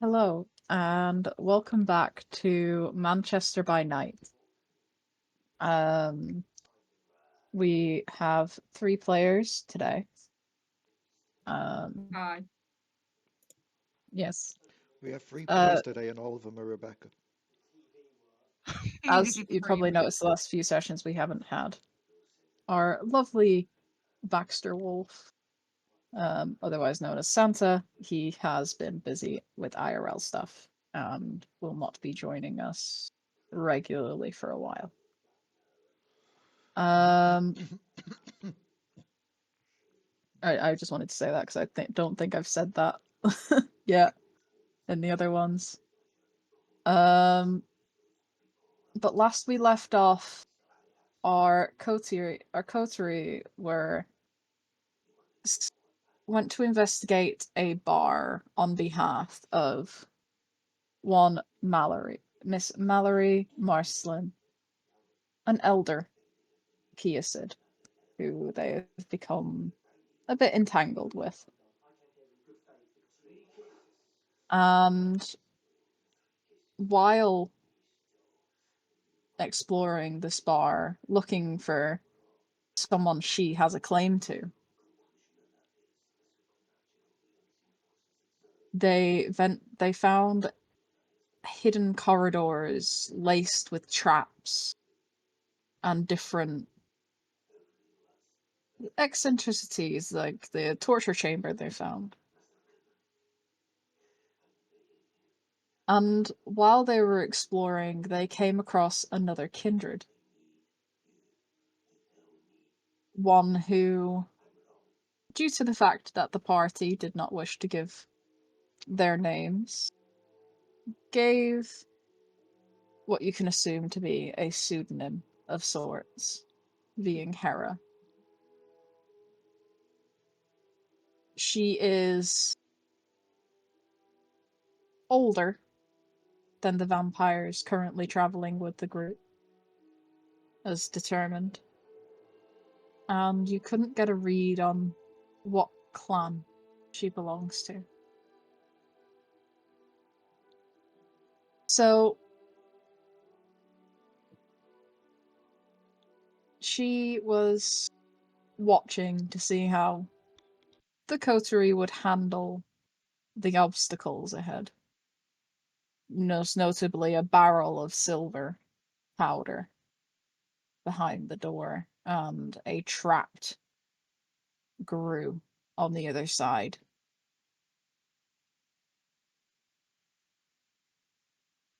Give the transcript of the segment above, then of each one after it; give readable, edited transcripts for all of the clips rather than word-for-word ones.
Hello, and welcome back to Manchester by Night. Um, we have three players today. Um, Hi. yes. We have three Uh, players today, and all of them are Rebecca. as you Pretty probably much. noticed, the last few sessions we haven't had our lovely Baxter Wolf, otherwise known as Santa. He has been busy with IRL stuff and will not be joining us regularly for a while. Um, I just wanted to say that because don't think I've said that yet in the other ones. Um, but last we left off, our coterie went to investigate a bar on behalf of one Miss Mallory Marslin, an elder Kiasid, who they have become a bit entangled with. And while exploring this bar, looking for someone she has a claim to, they found hidden corridors laced with traps and different eccentricities, like the torture chamber they found. And while they were exploring, they came across another kindred. One who, due to the fact that the party did not wish to give their names, gave what you can assume to be a pseudonym of sorts, being Hera. She is older than the vampires currently traveling with the group, as determined, and you couldn't get a read on what clan she belongs to. So she was watching to see how the coterie would handle the obstacles ahead. Most notably, a barrel of silver powder behind the door and a trapped Gru on the other side.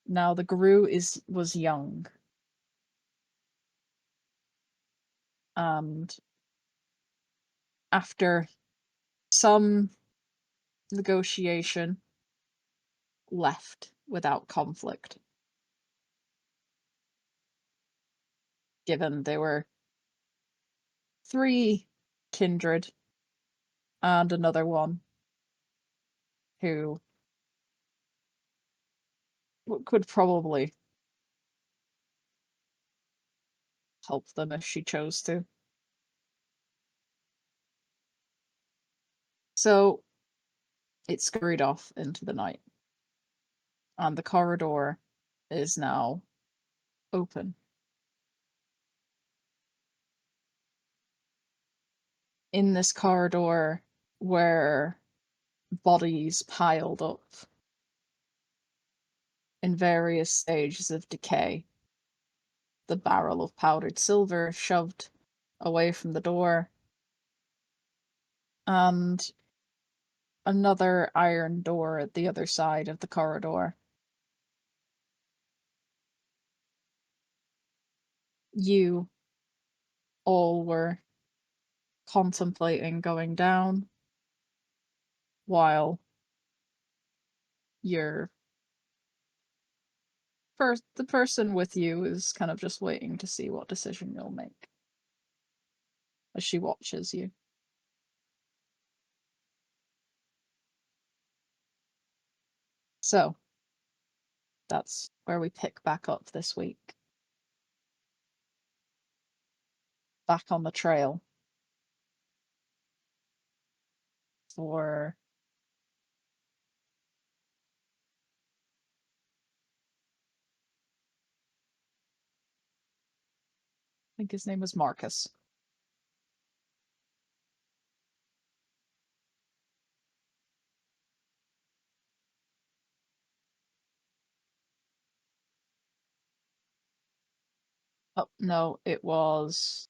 Now the Gru was young, and after some negotiation, left without conflict, given they were three kindred and another one who could probably help them if she chose to. So it scurried off into the night, and the corridor is now open. In this corridor were bodies piled up in various stages of decay. The barrel of powdered silver shoved away from the door, and another iron door at the other side of the corridor. You all were contemplating going down, while your the person with you is kind of just waiting to see what decision you'll make as she watches you. So that's where we pick back up this week. Back on the trail for think his name was Marcus. Oh, no, it was...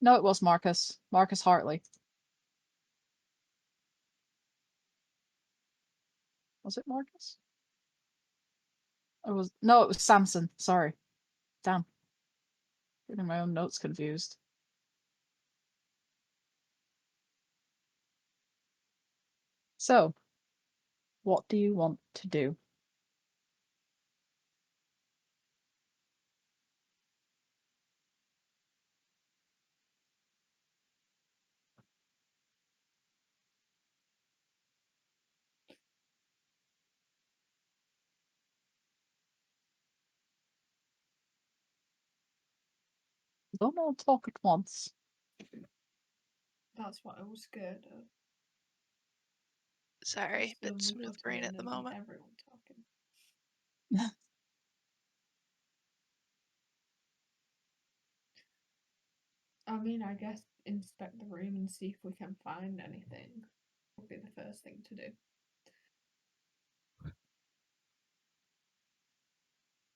No, it was Marcus. Marcus Hartley. Was it Marcus? It was... No, it was Samson. Sorry. Damn. Getting my own notes confused. So, what do you want to do? Don't all talk at once. That's what I was scared of. Sorry, Just bit when we smooth put brain it at in the and moment. everyone talking. I mean, I guess inspect the room and see if we can find anything would be the first thing to do.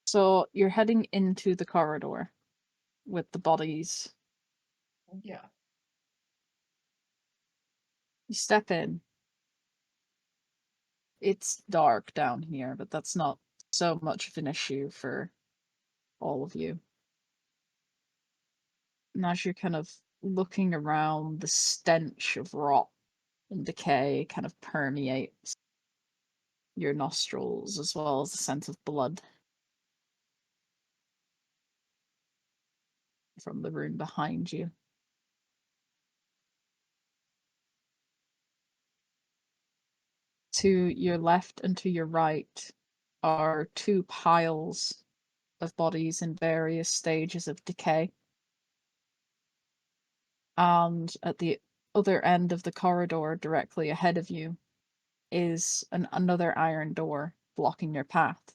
So, you're heading into the corridor with the bodies. Yeah. You step in. It's dark down here, but that's not so much of an issue for all of you. And as you're kind of looking around, the stench of rot and decay kind of permeates your nostrils, as well as the scent of blood from the room behind you. To your left and to your right are two piles of bodies in various stages of decay. And at the other end of the corridor, directly ahead of you, is another iron door blocking your path.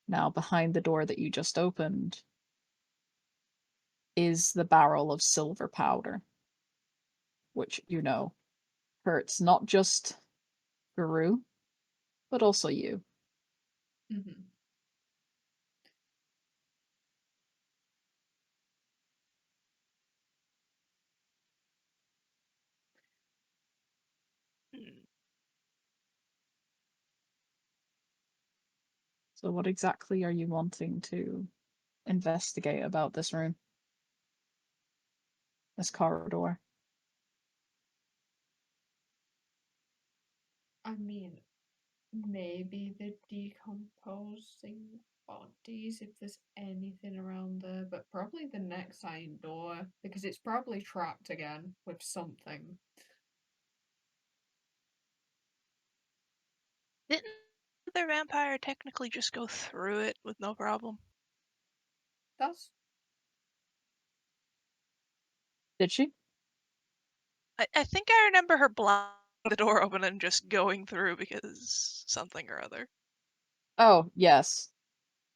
Now, behind the door that you just opened is the barrel of silver powder, which you know hurts not just Guru, but also you. Mm-hmm. Hmm. So, what exactly are you wanting to investigate about this room, this corridor? I mean, maybe the decomposing bodies, if there's anything around there, but probably the next iron door, because it's probably trapped again with something. Didn't the vampire technically just go through it with no problem? That's Did she? I think I remember her blocking the door open and just going through because something or other. Oh, yes.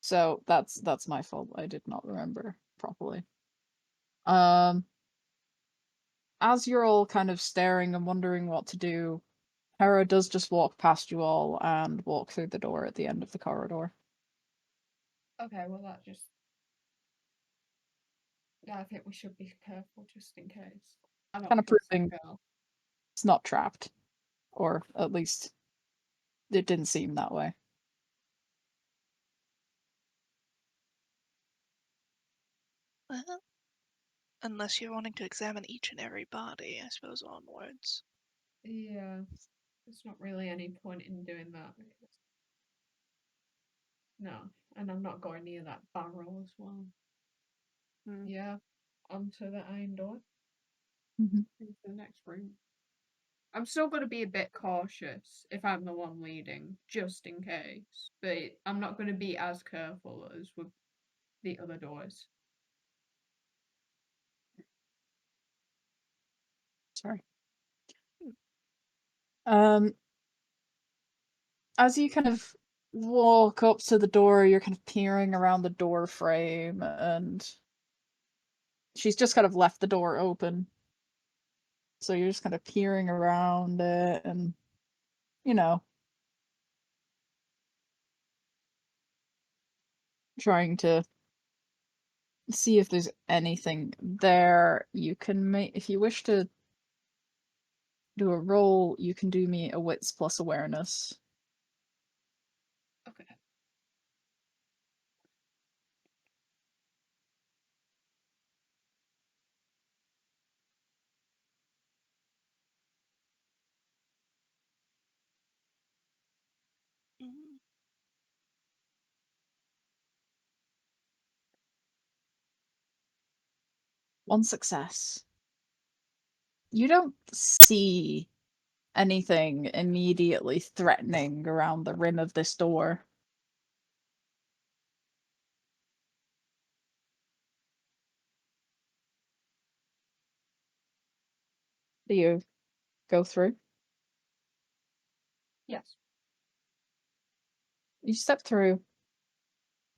So that's my fault. I did not remember properly. Um, as you're all kind of staring and wondering what to do, Hera does just walk past you all and walk through the door at the end of the corridor. okay. Well, that just. I think we should be careful just in case. I Kind don't of trust that proving girl. it's not trapped. Or at least it didn't seem that way. Well, unless you're wanting to examine each and every body, I suppose onwards. Yeah, there's not really any point in doing that because no, and I'm not going near that barrel as well. Hmm. Yeah, onto the iron door Mhm. into the next room. I'm still going to be a bit cautious if I'm the one leading, just in case. But I'm not going to be as careful as with the other doors. Sorry. Hmm. Um, as you kind of walk up to the door. You're kind of peering around the door frame, and she's just kind of left the door open. So you're just kind of peering around it, and you know, trying to see if there's anything there. You can make, if you wish to do a roll, you can do me a wits plus awareness. Okay. Mm. One success. You don't see anything immediately threatening around the rim of this door. Do you go through? Yes. You step through.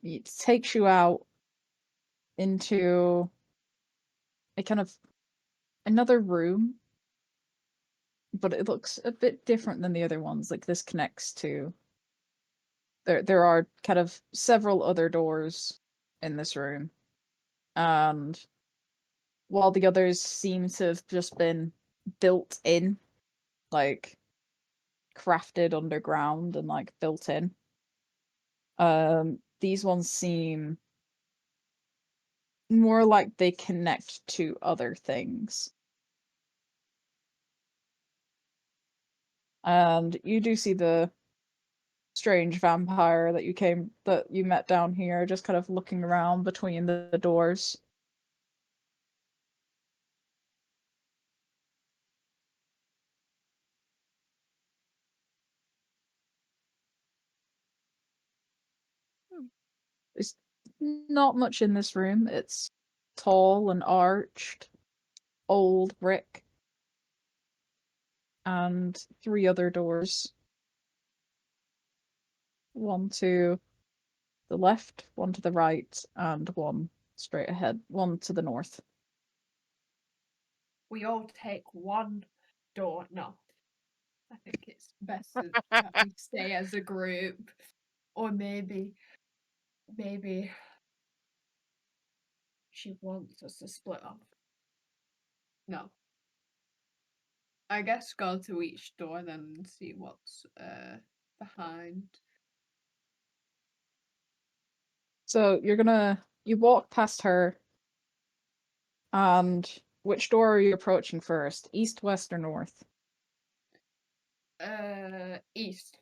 It takes you out into a kind of another room, but it looks a bit different than the other ones. Like this connects to there are kind of several other doors in this room. And while the others seem to have just been built in, like crafted underground and like built in, these ones seem more like they connect to other things. And you do see the strange vampire that you met down here, just kind of looking around between the doors. Hmm. There's not much in this room. It's tall and arched, old brick, and three other doors. One to the left, one to the right, and one straight ahead, one to the north. We all take one door. No. I think it's best that we stay as a group. Or maybe she wants us to split off. No. I guess go to each door then and see what's behind. So you walk past her, and which door are you approaching first? East, west, or north? East.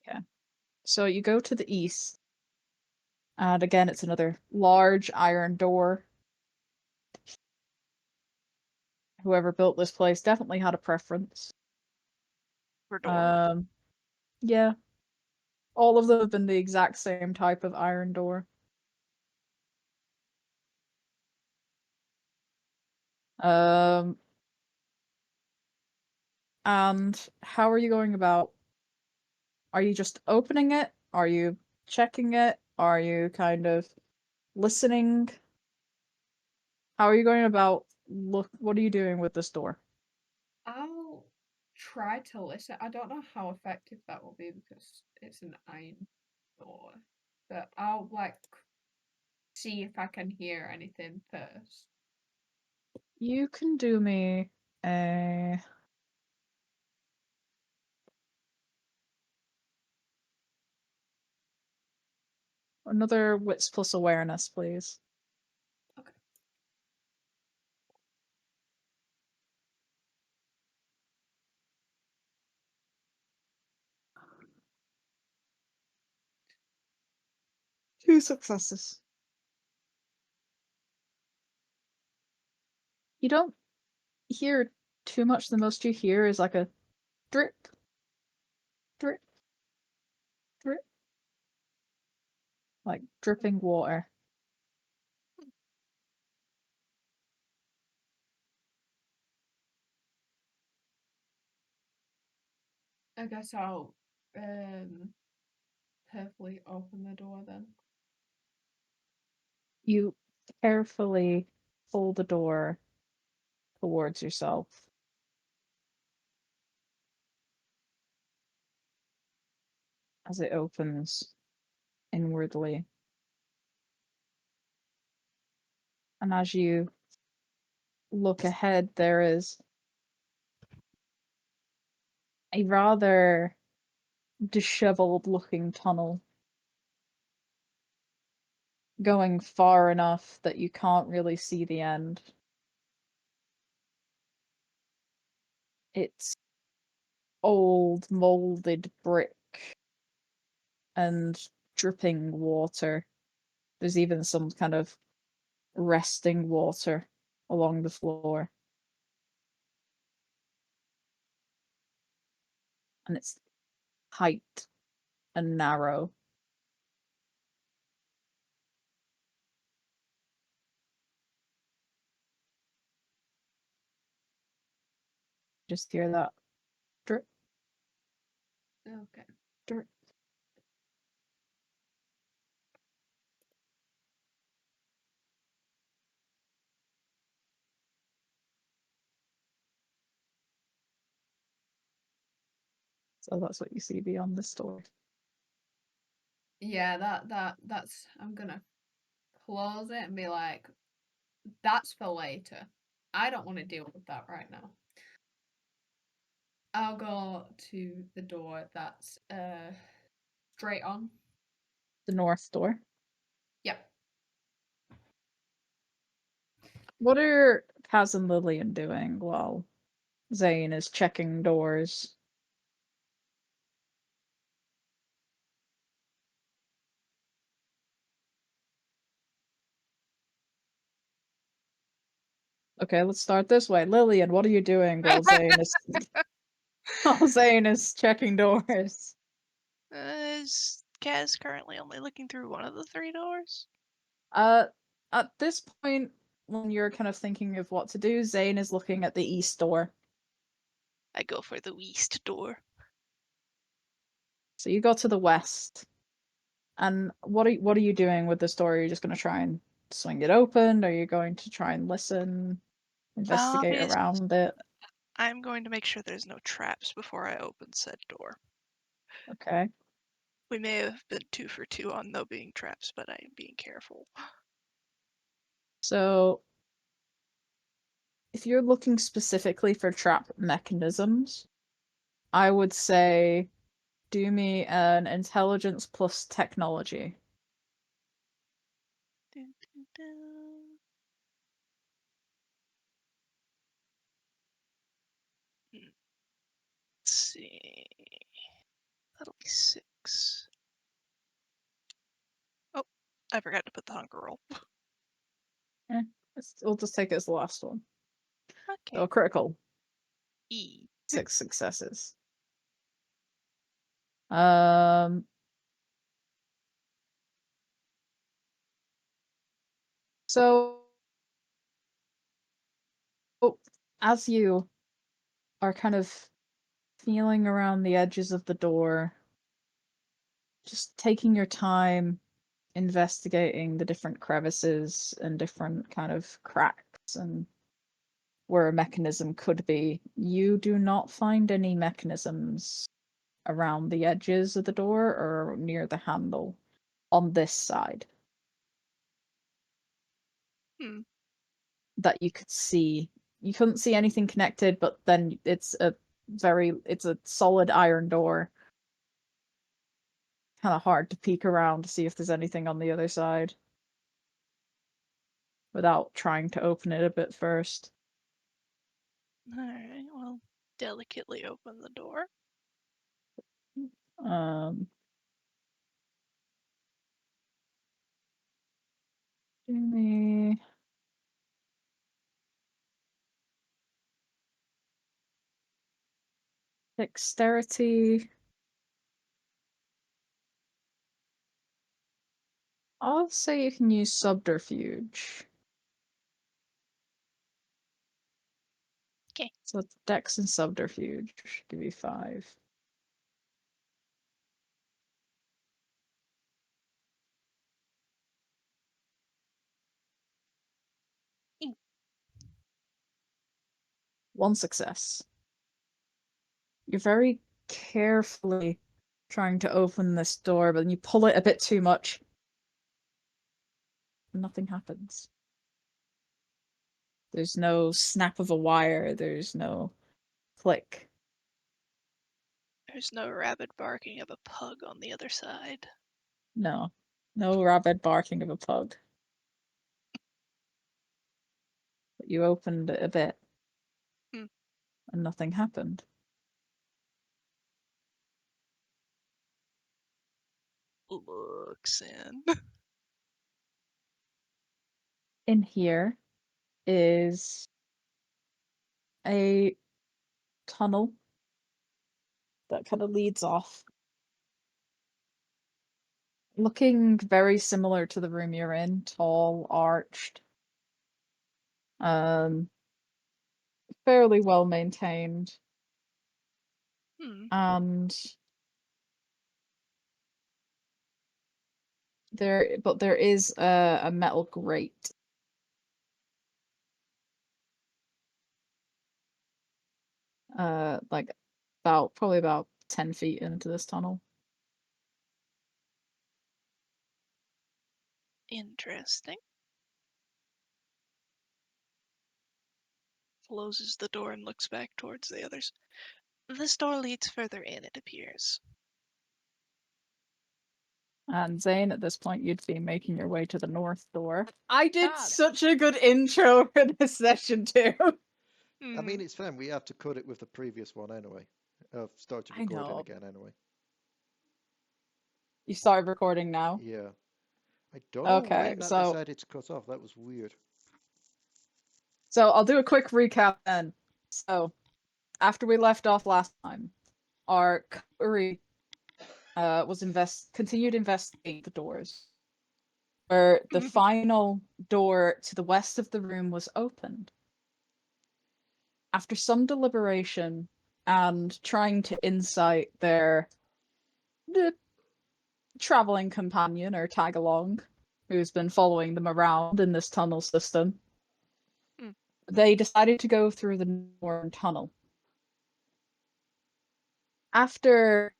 Okay. So you go to the east, and again, it's another large iron door. Whoever built this place definitely had a preference. For door. Yeah. All of them have been the exact same type of iron door. Um, and how are you going about? Are you just opening it? Are you checking it? Are you kind of listening? How are you going about what are you doing with this door? I'll try to listen. I don't know how effective that will be because it's an iron door. But I'll see if I can hear anything first. You can do me a another wits plus awareness, please. Okay. Two successes. You don't hear too much. The most you hear is like a drip, drip, drip, like dripping water. I guess I'll carefully open the door then. You carefully pull the door towards yourself. As it opens inwardly. And as you look ahead, there is a rather disheveled looking tunnel going far enough that you can't really see the end. It's old, molded brick and dripping water. There's even some kind of resting water along the floor. And it's tight and narrow. Just hear that drip, Okay. drip. So that's what you see beyond this door. Yeah, that's I'm gonna close it and be like, that's for later. I don't want to deal with that right now. I'll go to the door that's straight on. The north door. Yep. What are Kaz and Lillian doing while Zane is checking doors? Okay, let's start this way. Lillian, what are you doing while Zane is while Zane is checking doors? Is Kaz currently only looking through one of the 3 doors? At this point, when you're kind of thinking of what to do, Zane is looking at the east door. I go for the east door. So you go to the west. And what are you doing with this door? Are you just going to try and swing it open? Are you going to try and listen, investigate Obvious. around it? I'm going to make sure there's no traps before I open said door. Okay. We may have been 2 for 2 on no being traps, but I am being careful. So if you're looking specifically for trap mechanisms, I would say do me an intelligence plus technology. Dun, dun, dun. Let's see. That'll be 6. Oh, I forgot to put the hunger roll. We'll just take it as the last one. Okay. So critical. E. 6 successes. Um so as you are kind of feeling around the edges of the door, just taking your time investigating the different crevices and different kind of cracks and where a mechanism could be, you do not find any mechanisms around the edges of the door or near the handle on this side Hmm. that you could see. You couldn't see anything connected, but then it's a solid iron door. Kind of hard to peek around to see if there's anything on the other side without trying to open it a bit first. Alright, well, delicately open the door. Um, give me dexterity. I'll say you can use subterfuge. Okay. So it's dex and subterfuge. Give you 5. 1 success. You're very carefully trying to open this door, but then you pull it a bit too much. Nothing happens. There's no snap of a wire, there's no click. There's no rabid barking of a pug on the other side. No. No rabid barking of a pug. But you opened it a bit. Hmm. And nothing happened. Looks in. In here is a tunnel that kind of leads off. Looking very similar to the room you're in, tall, arched. Fairly well maintained. Hmm. And there is a metal grate. Like probably about 10 feet into this tunnel. Interesting. Closes the door and looks back towards the others. This door leads further in, it appears. And Zane, at this point, you'd be making your way to the north door. I did God. such a good intro for this session too. I mean, Mhm. it's fine. We have to cut it with the previous one anyway. I've started I recording know. again anyway. You started recording now? Yeah. I don't know Okay, when that so decided to cut off. That was weird. I'll do a quick recap then. So, after we left off last time, our coterie continued investigating the doors, where the final door to the west of the room was opened. After some deliberation and trying to incite their traveling companion or tag along, who's been following them around in this tunnel system, Mm. they decided to go through the northern tunnel. After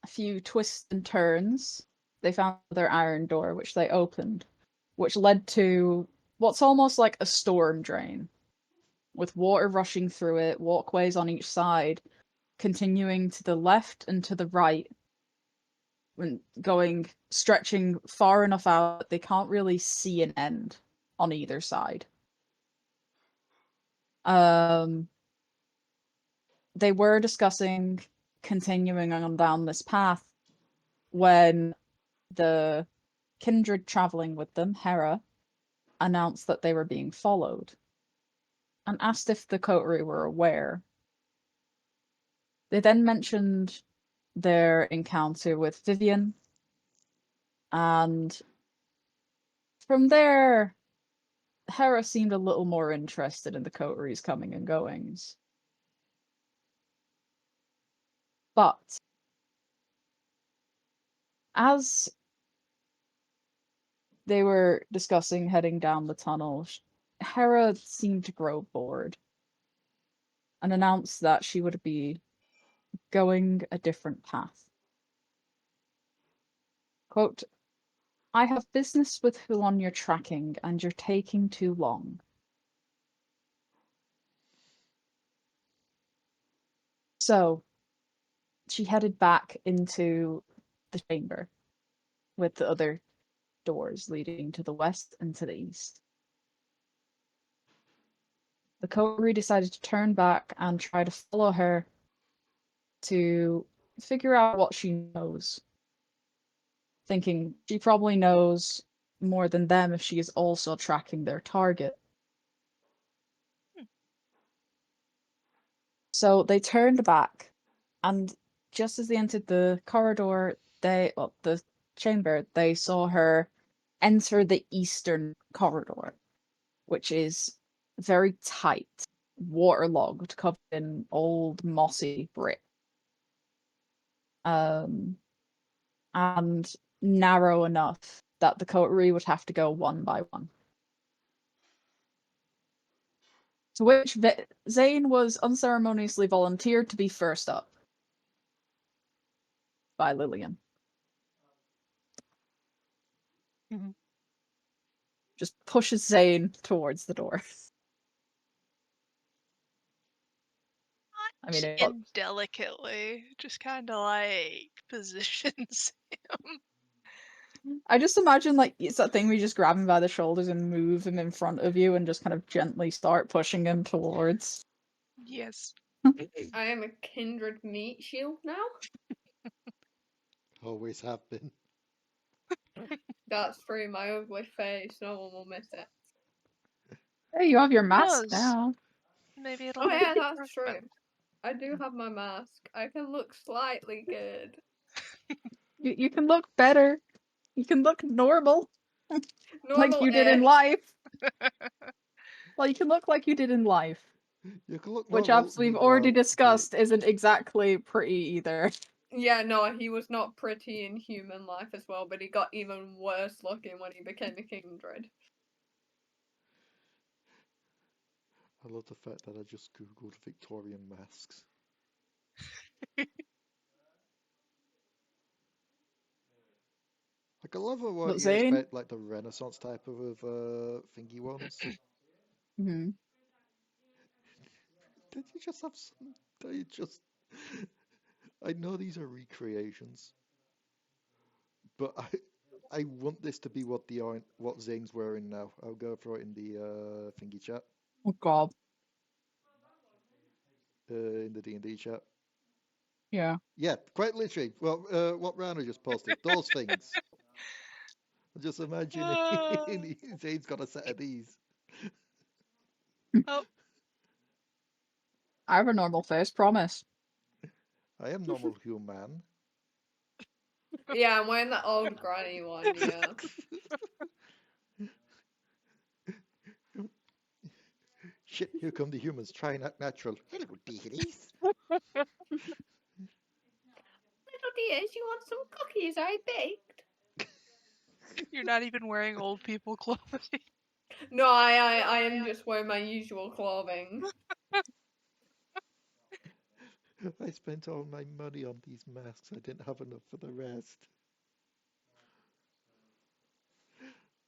a few twists and turns, they found their iron door, which they opened, which led to what's almost like a storm drain, with water rushing through it, walkways on each side, continuing to the left and to the right, stretching far enough out that they can't really see an end on either side. They were discussing continuing on down this path when the kindred traveling with them, Hera, announced that they were being followed and asked if the coterie were aware. They then mentioned their encounter with Vivian, and from there, Hera seemed a little more interested in the coterie's coming and goings. But as they were discussing heading down the tunnel, Hera seemed to grow bored and announced that she would be going a different path. Quote, I have business with who on you're tracking, and you're taking too long. So she headed back into the chamber with the other doors leading to the west and to the east. The coterie decided to turn back and try to follow her to figure out what she knows, thinking she probably knows more than them if she is also tracking their target. So they turned back, and just as they entered the corridor, the chamber, they saw her enter the eastern corridor, which is very tight, waterlogged, covered in old mossy brick, and narrow enough that the coterie would have to go one by one. To which Zane was unceremoniously volunteered to be first up by Lillian. Mhm. Just pushes Zane towards the door. I mean, it, Indelicately, just kind of like positions him. I just imagine like it's that thing where you just grab him by the shoulders and move him in front of you and just kind of gently start pushing him towards. Yes. I am a kindred meat shield now. Always have been. That's through my ugly face. No one will miss it. Hey, you have your Who mask knows? now. Maybe it'll Oh make yeah, an that's true. improvement. I do have my mask. I can look slightly good. You can look better. You can look normal, like you did in Normal-ish. life. Well, you can look like you did in life, You can look which, normal. as we've already Meanwhile, discussed, isn't exactly pretty either. Yeah, no, he was not pretty in human life as well, but he got even worse looking when he became a kindred. I love the fact that I just googled Victorian masks. Like I love what But you Zane, expect, like the Renaissance type of thingy ones. hmm Did you just have some? Did you just? I know these are recreations, but I want this to be what Zane's wearing now. I'll go for it in the thingy chat, oh god, in the D&D chat. yeah. Yeah, quite literally. Well, what Ranna just posted, those things. I'm just imagining Zane's got a set of these. Oh, I have a normal face, promise. I am normal human. Yeah, I'm wearing that old granny one, yeah. Shit, here come the humans trying act natural. Hello, dearies. Little dears, you want some cookies I baked? you're not even wearing old people clothing. No, I am just wearing my usual clothing. I spent all my money on these masks. I didn't have enough for the rest.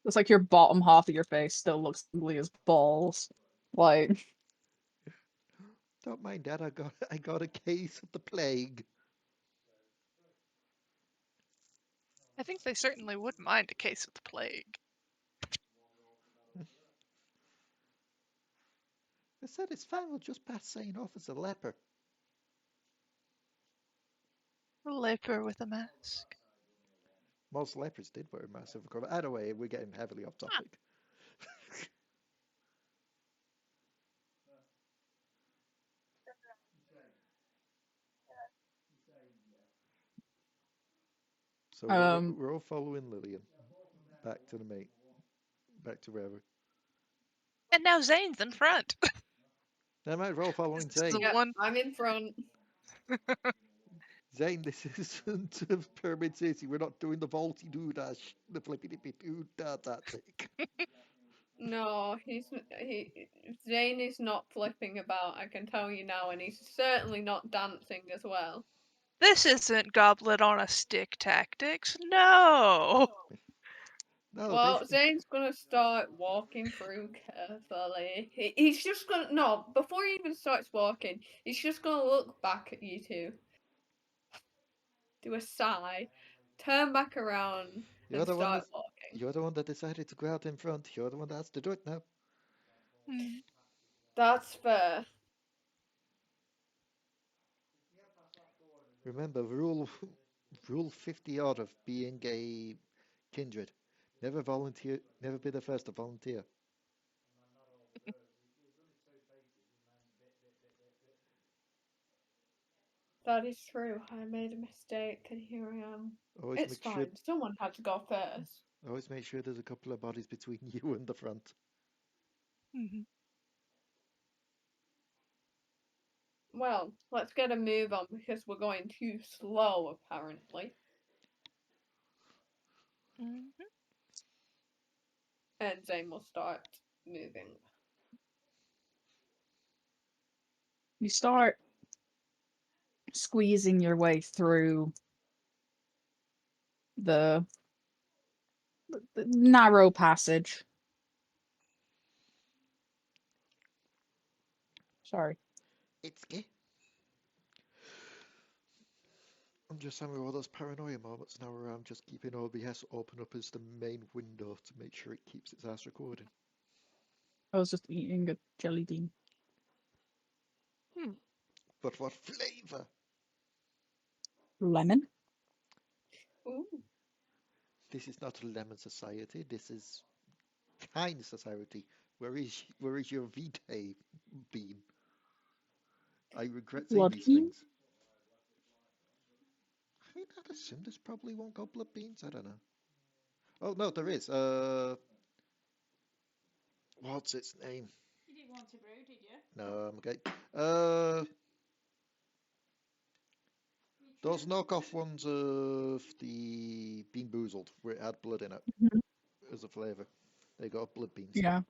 It's like your bottom half of your face still looks ugly as balls. Like, Don't mind that. I got a case of the plague. I think they certainly wouldn't mind a case of the plague. I said it's fine. We'll just pass Zane off as a leper. A leper with a mask. Most lepers did wear a massive cover. Either way, we're getting heavily off Ah. topic. So we're all following Lillian back to the mate, back to wherever. And now Zane's in front. Never mind, we're all following This is the Zane. Yep, one. I'm in front. Zane, this isn't a Pyramid City. We're not doing the vaulty doo dash, the flippy dippy doo da tactic. No, Zane is not flipping about, I can tell you now, and he's certainly not dancing as well. This isn't goblet on a stick tactics. No. No, Well, Zane's gonna start walking through carefully. He's just gonna, no, before he even starts walking, he's just gonna look back at you two, do a sigh, turn back around, you're and the one start that walking. you're the one that decided to go out in front. You're the one that has to do it now. Hmm. That's fair. Remember, rule 50 odd of being a kindred. Never volunteer. Never be the first to volunteer. That is true. I made a mistake, and here I am. Always It's make sure. fine. Someone had to go first. Always make sure there's a couple of bodies between you and the front. Mhm. Well, let's get a move on because we're going too slow, apparently. Mhm. And Zane will start moving. You start squeezing your way through the narrow passage. Sorry. Itsuki. I'm just having all those paranoia moments now where I'm just keeping OBS open up as the main window to make sure it keeps its ass recording. I was just eating a jelly bean. But what flavour? Lemon? Ooh. This is not a lemon society. This is kind society. Where is your vitae bean? I regret saying Blood these bean? things. I'd assume there's probably one called blood beans. I don't know. Oh no, there is. What's its name? You didn't want to brew, did you? No, I'm okay. Those knockoff ones of the Bean Boozled, where it had blood in it Mhm. as a flavour. They got blood beans. Yeah.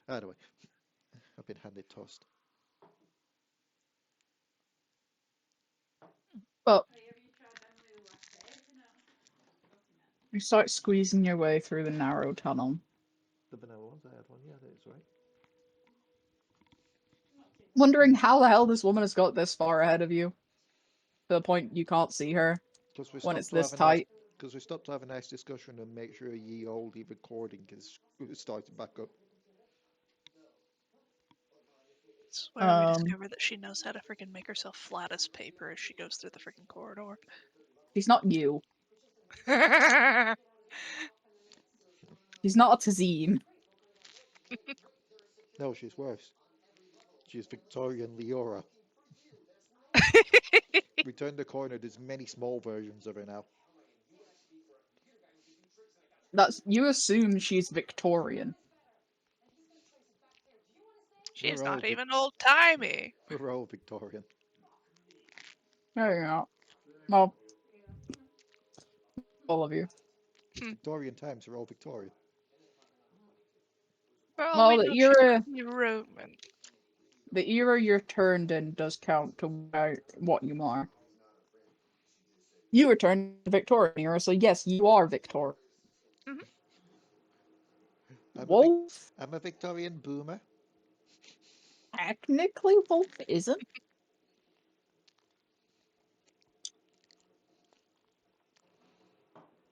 Anyway, I've been handed toast. But Hey, have you tried them with latte? you start squeezing your way through the narrow tunnel, The vanilla ones, I had one. Yeah, that's right. wondering how the hell this woman has got this far ahead of you, to the point you can't see her Because we when stopped it's to this have a nice, tight. because we stopped to have a nice discussion and make sure ye old recording is starting back up. It's where we Um, discover that she knows how to freaking make herself flat as paper as she goes through the freaking corridor. she's not you. She's not a Tazine. No, she's worse. She's Victorian Leora. We turned the corner, there's many small versions of her now. You assume she's Victorian. She's We're all, not even old timey. we're all Victorian. There you go. Well, all of you. Victorian times are all Victorian. For all Well, we know, she could be Roman. the era you're turned in does count to what you are. You were turned Victorian era, so yes, you are Victorian. Wolf? I'm a Victorian boomer. Technically, Wolf isn't.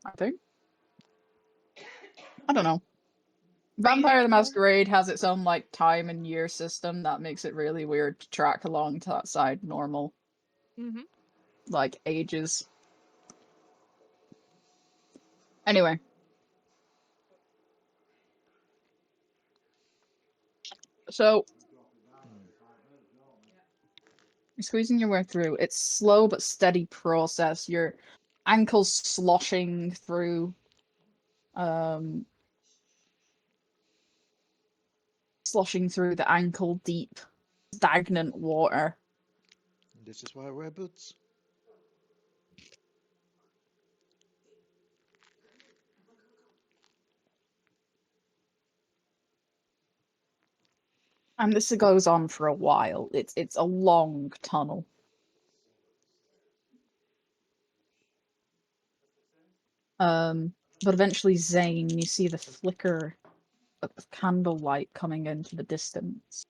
I think. I don't know. Vampire the Masquerade has its own like time and year system that makes it really weird to track along to that side normal like ages. Anyway. So you're squeezing your way through. It's slow but steady process. Your ankles sloshing through the ankle deep stagnant water. This is why I wear boots. And this goes on for a while. It's a long tunnel. But eventually, Zane, you see the flicker of candlelight coming into the distance.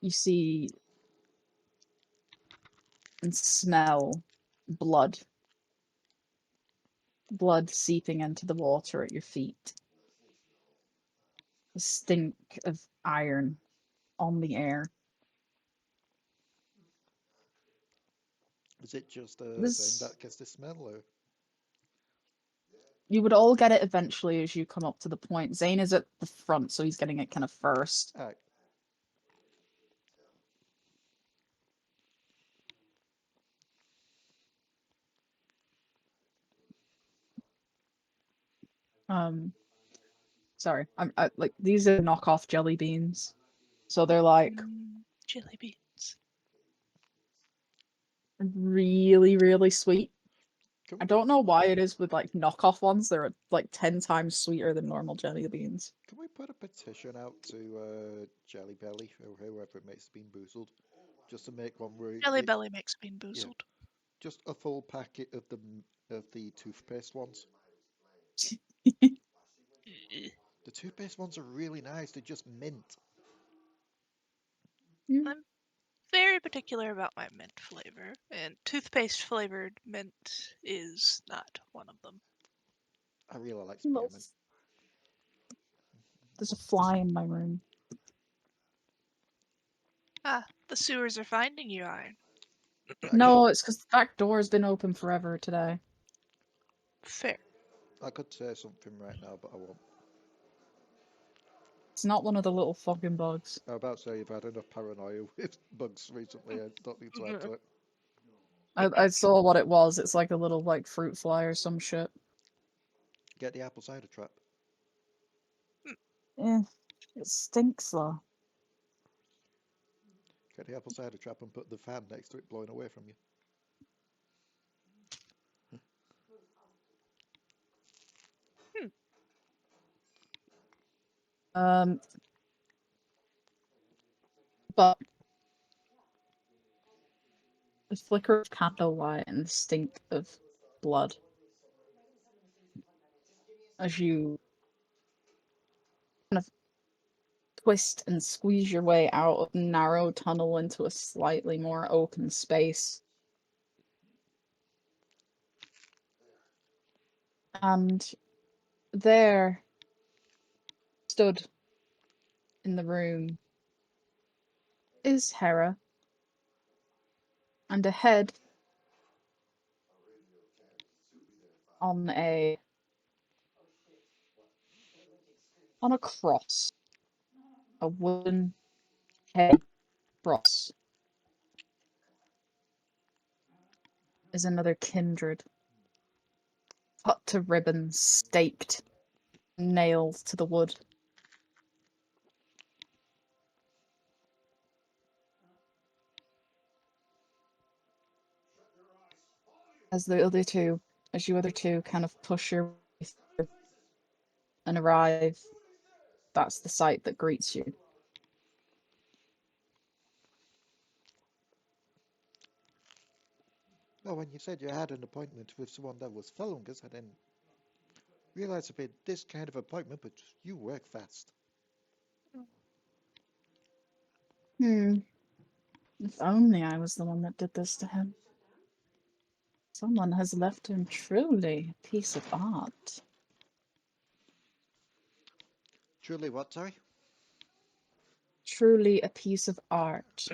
You see and smell blood. Blood seeping into the water at your feet. The stink of iron on the air. Is it just Zane that gets the smell? Or? You would all get it eventually as you come up to the point. Zane is at the front, so he's getting it kind of first. Alright. Sorry, I like these are knockoff jelly beans, so they're like jelly beans. really, really sweet. Can I we, don't know why it is with like knockoff ones. They're like 10 times sweeter than normal jelly beans. can we put a petition out to Jelly Belly or whoever makes Bean Boozled, just to make one where Jelly Belly makes Bean yeah, Boozled. just a full packet of the toothpaste ones. Eh. The toothpaste ones are really nice. They're just mint. I'm very particular about my mint flavor, and toothpaste flavored mint is not one of them. I really like Little spearmint. There's a fly in my room. Ah, the sewers are finding you, Iron. No, it's because the back door's been open forever today. Fair. I could say something right now, but I won't. It's not one of the little fucking bugs. I'm about to say you've had enough paranoia with bugs recently. I don't need to add to it. I saw what it was. It's like a little like fruit fly or some shit. Get the apple cider trap. Eh, it stinks though. Get the apple cider trap and put the fan next to it blowing away from you. Um, but the flicker of candlelight and the stink of blood as you kind of twist and squeeze your way out of a narrow tunnel into a slightly more open space. And there stood in the room is Hera, and a head on a cross, a wooden head cross, is another kindred, cut to ribbons, staked, nailed to the wood. As you other two kind of push your way through and arrive, that's the sight that greets you. Well, when you said you had an appointment with someone that was following us, I didn't realize it'd be this kind of appointment, but you work fast. If only I was the one that did this to him. Someone has left him truly a piece of art. Truly, what, sorry? Truly a piece of art.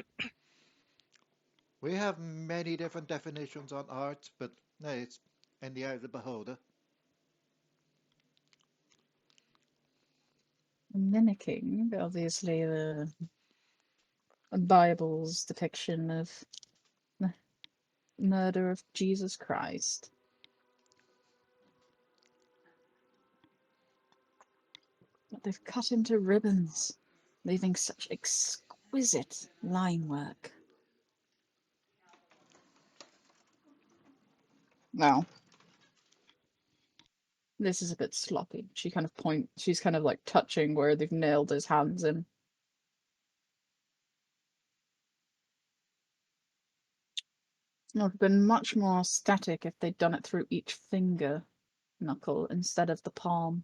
We have many different definitions on art, but hey, it's in the eye of the beholder. Mimicking, obviously, the Bible's depiction of the murder of Jesus Christ. But they've cut him to ribbons, leaving such exquisite line work. Now, this is a bit sloppy. She's kind of like touching where they've nailed his hands in. It would have been much more aesthetic if they'd done it through each finger knuckle instead of the palm.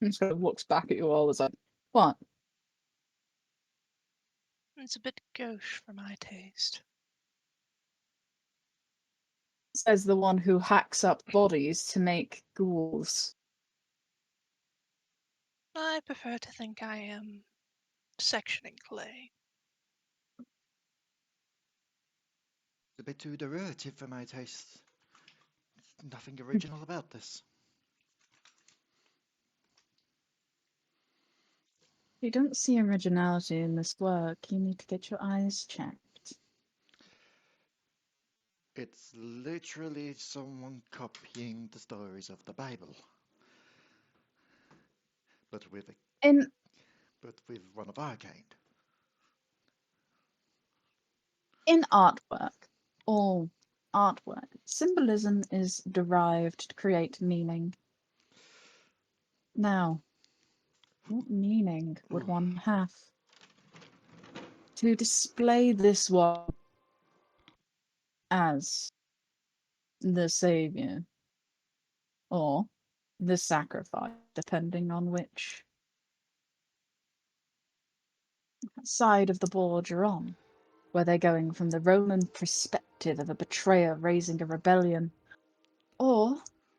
And sort of looks back at you all as like, what? It's a bit gauche for my taste. Says the one who hacks up bodies to make ghouls. I prefer to think I am sectioning clay. It's a bit too derivative for my taste. Nothing original about this. You don't see originality in this work. You need to get your eyes checked. It's literally someone copying the stories of the Bible, but with In one of our kind. in artwork, all artwork, symbolism is derived to create meaning. Now, what meaning would one have to display this one as the savior or the sacrifice, depending on which side of the board you're on? Were they going from the Roman perspective of a betrayer raising a rebellion, or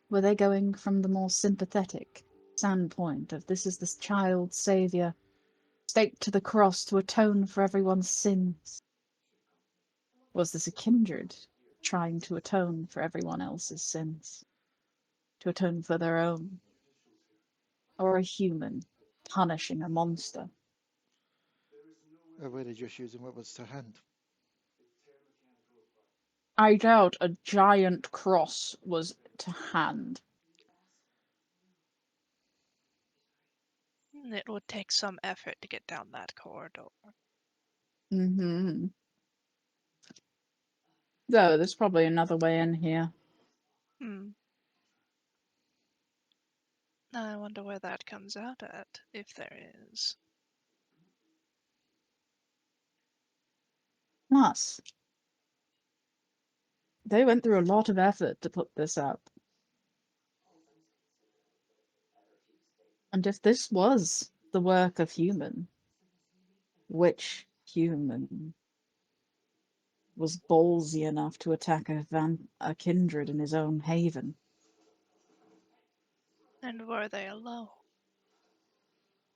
were they going from the more sympathetic standpoint of this is this child saviour staked to the cross to atone for everyone's sins? Was this a kindred trying to atone for everyone else's sins, to atone for their own, or a human punishing a monster? Or were they just using what was to hand? I doubt a giant cross was to hand. It would take some effort to get down that corridor. Mm-hmm. Though there's probably another way in here. Hmm. I wonder where that comes out at, if there is. Plus, they went through a lot of effort to put this up. And if this was the work of human, which human was ballsy enough to attack a kindred in his own haven? And were they alone?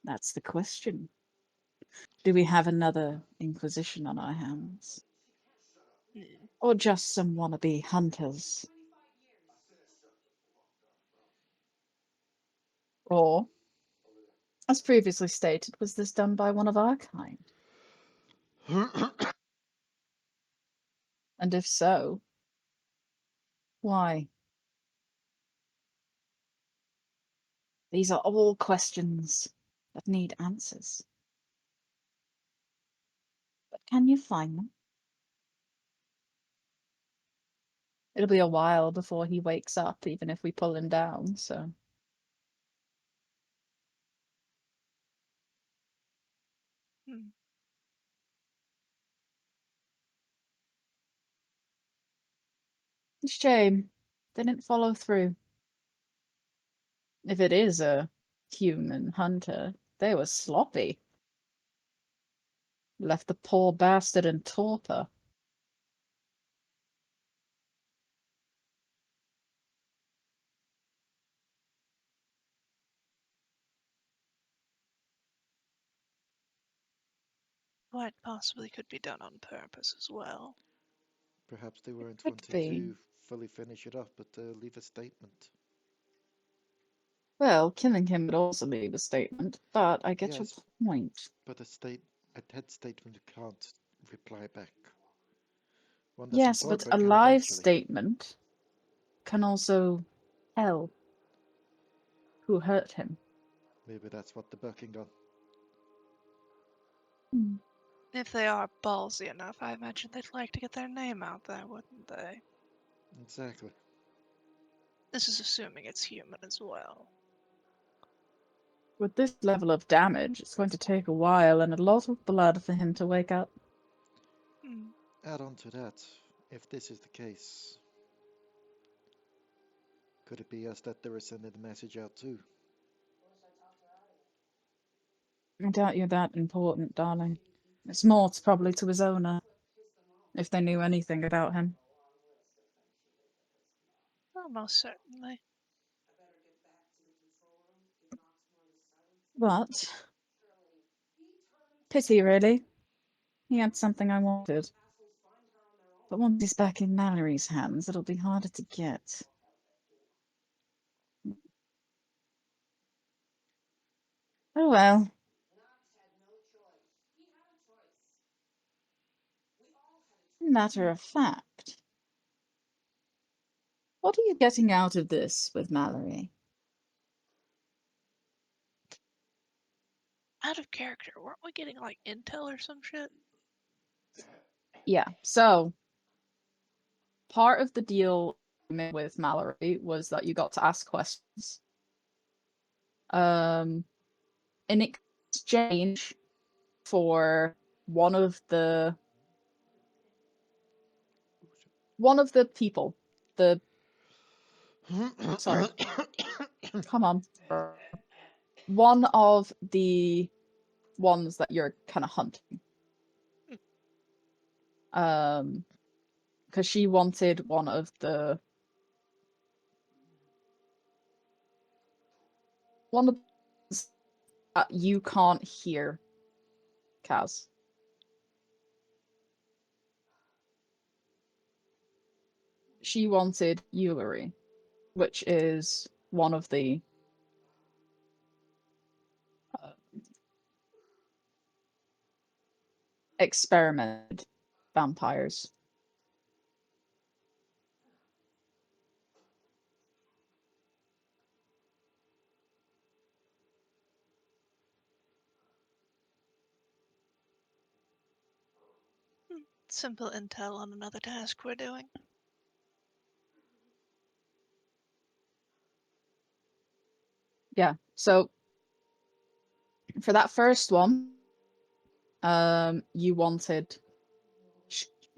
That's the question. Do we have another Inquisition on our hands? Hmm. Or just some wannabe hunters? Or, as previously stated, was this done by one of our kind? And if so, why? These are all questions that need answers. But can you find them? It'll be a while before he wakes up, even if we pull him down, so. Hmm. Shame. They didn't follow through. If it is a human hunter, they were sloppy. Left the poor bastard in torpor. Quite possibly could be done on purpose as well. Perhaps they weren't Could wanting be. to fully finish it off, but leave a statement. Well, killing him would also leave a statement, but I get your Yes, point. but a dead statement can't reply back. One that's Yes, but important a but can live eventually. statement can also tell who hurt him. Maybe that's what they're working on. Hmm. If they are ballsy enough, I imagine they'd like to get their name out there, wouldn't they? Exactly. This is assuming it's human as well. With this level of damage, it's going to take a while and a lot of blood for him to wake up. Hmm. Add on to that, if this is the case, could it be us that they were sending the message out to? I doubt you're that important, darling. It's more probably to his owner, if they knew anything about him. Well, most certainly. But, pity really. He had something I wanted. But once he's back in Mallory's hands, it'll be harder to get. Oh well. Matter of fact, what are you getting out of this with Mallory? Out of character, weren't we getting like intel or some shit? Yeah, so part of the deal with Mallory was that you got to ask questions. In exchange for one of the people, the sorry, come on, one of the ones that you're kind of hunting. Because she wanted one of the that you can't hear, Kaz. She wanted Ullery, which is one of the experimented vampires. Simple intel on another task we're doing. Yeah, so for that first one, you wanted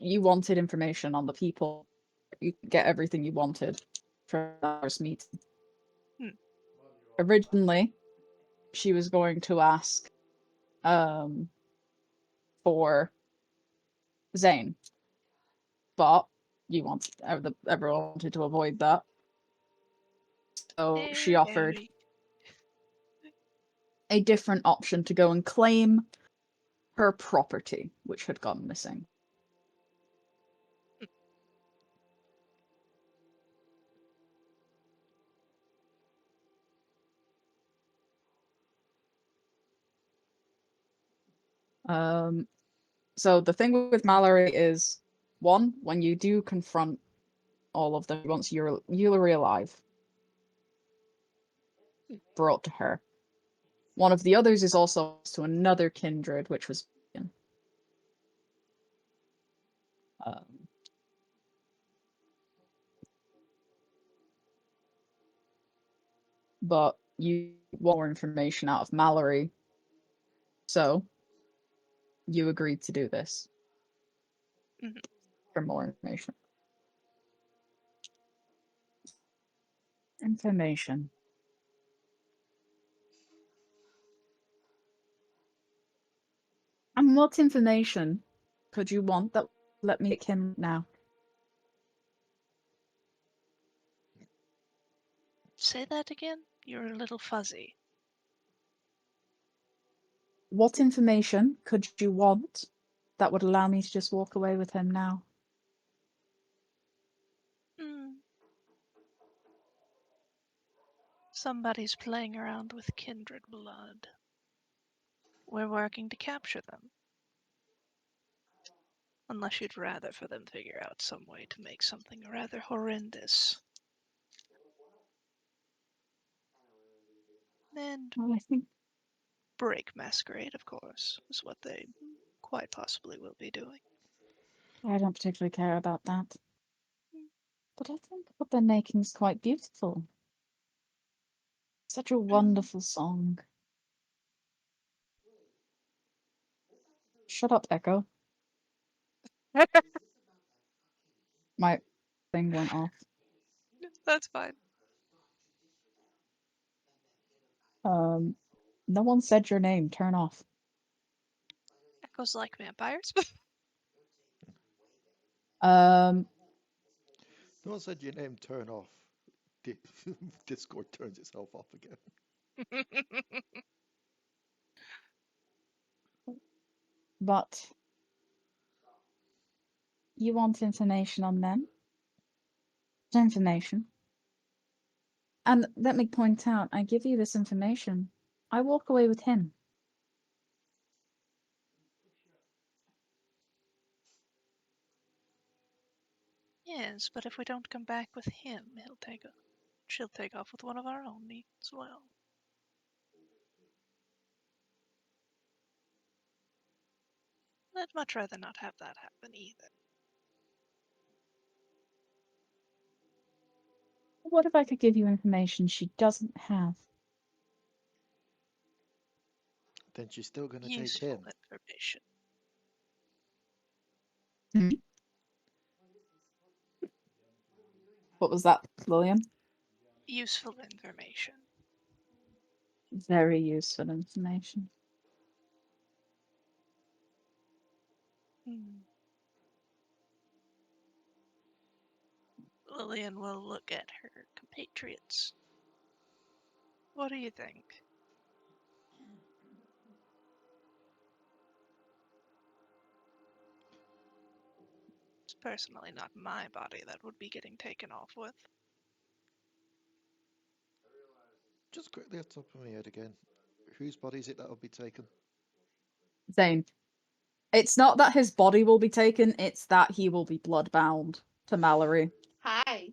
information on the people. You could get everything you wanted from that first meeting. Originally, she was going to ask for Zane, but everyone wanted to avoid that. So she offered a different option to go and claim her property, which had gone missing. So the thing with Mallory is, one, when you do confront all of them, once you're alive, brought to her. One of the others is also to another kindred, which was Dion. But you want more information out of Mallory, so you agreed to do this for more information. Information. And what information could you want that let me pick him now? Say that again? You're a little fuzzy. What information could you want that would allow me to just walk away with him now? Somebody's playing around with kindred blood. We're working to capture them. Unless you'd rather for them figure out some way to make something rather horrendous. And Well, I think break Masquerade, of course, is what they quite possibly will be doing. I don't particularly care about that. But I think what they're making is quite beautiful. Such a wonderful song. Shut up, Echo. My thing went off. That's fine. No one said your name. Turn off. Echoes like vampires. No one said your name, turn off. Discord turns itself off again. But you want information on them? Information. And let me point out, I give you this information. I walk away with him. Yes, but if we don't come back with him, she'll take off with one of our own as well. I'd much rather not have that happen either. What if I could give you information she doesn't have? Then she's still going to take Useful him. information. What was that, Lillian? Useful information. Very useful information. Lillian will look at her compatriots. What do you think? It's personally not my body that would be getting taken off with. Just quickly off the top of my head again. Whose body is it that'll be taken? Zane. It's not that his body will be taken, it's that he will be bloodbound to Mallory. Hi.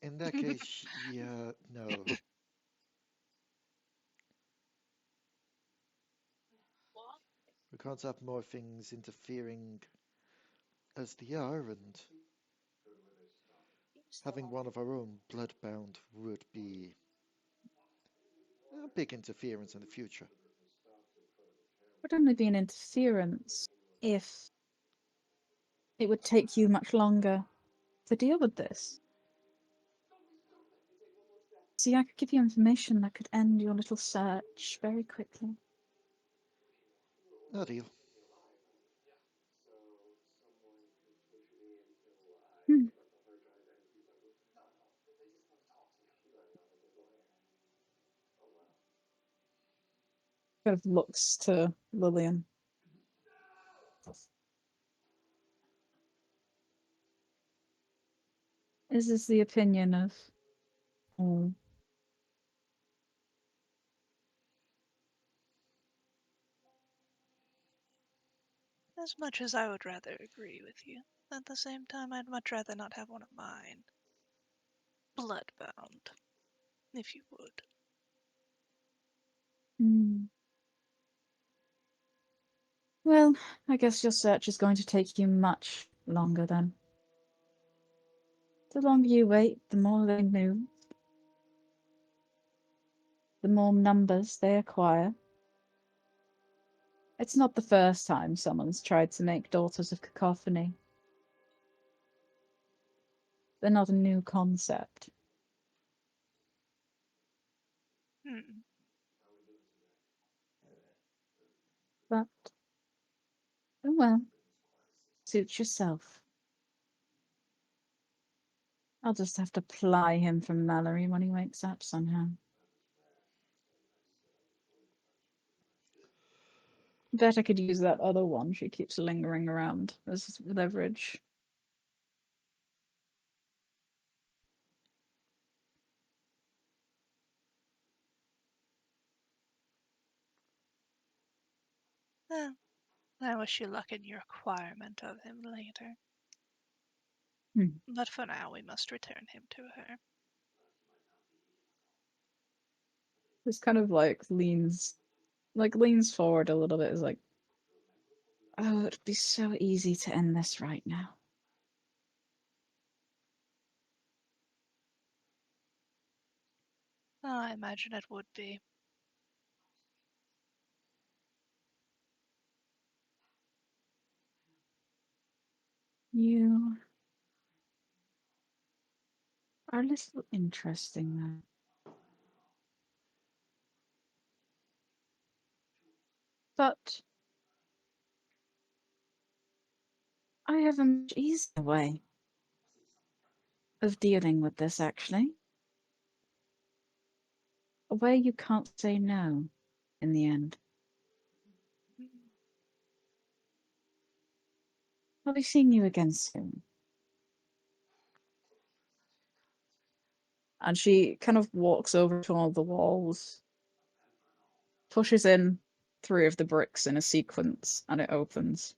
In that case, yeah, no. We can't have more things interfering as they are, and having one of our own bloodbound would be a big interference in the future. It would only be an interference if it would take you much longer to deal with this. See, I could give you information that could end your little search very quickly. No deal. Kind of looks to Lillian. Is this the opinion of all? As much as I would rather agree with you, at the same time I'd much rather not have one of mine. Bloodbound, if you would. Well, I guess your search is going to take you much longer then. The longer you wait, the more they move. The more numbers they acquire. It's not the first time someone's tried to make Daughters of Cacophony. They're not a new concept. But, oh well, suit yourself. I'll just have to ply him from Mallory when he wakes up somehow. Bet I could use that other one she keeps lingering around as leverage. I wish you luck in your acquirement of him later. But for now, we must return him to her. This kind of leans forward a little bit. Is like, oh, it'd be so easy to end this right now. Oh, I imagine it would be. You are a little interesting, though. But I have a much easier way of dealing with this, actually. A way you can't say no in the end. I'll be seeing you again soon. And she kind of walks over to one of the walls, pushes in 3 of the bricks in a sequence, and it opens.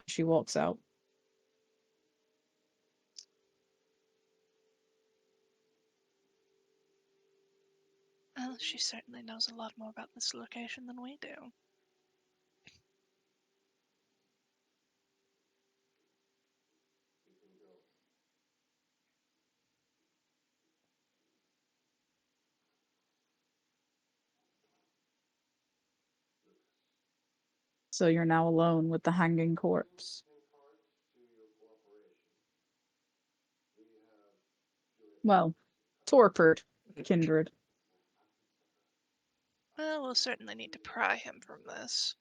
She walks out. Well, she certainly knows a lot more about this location than we do. So you're now alone with the hanging corpse. Well, torpid, kindred. Well, we'll certainly need to pry him from this.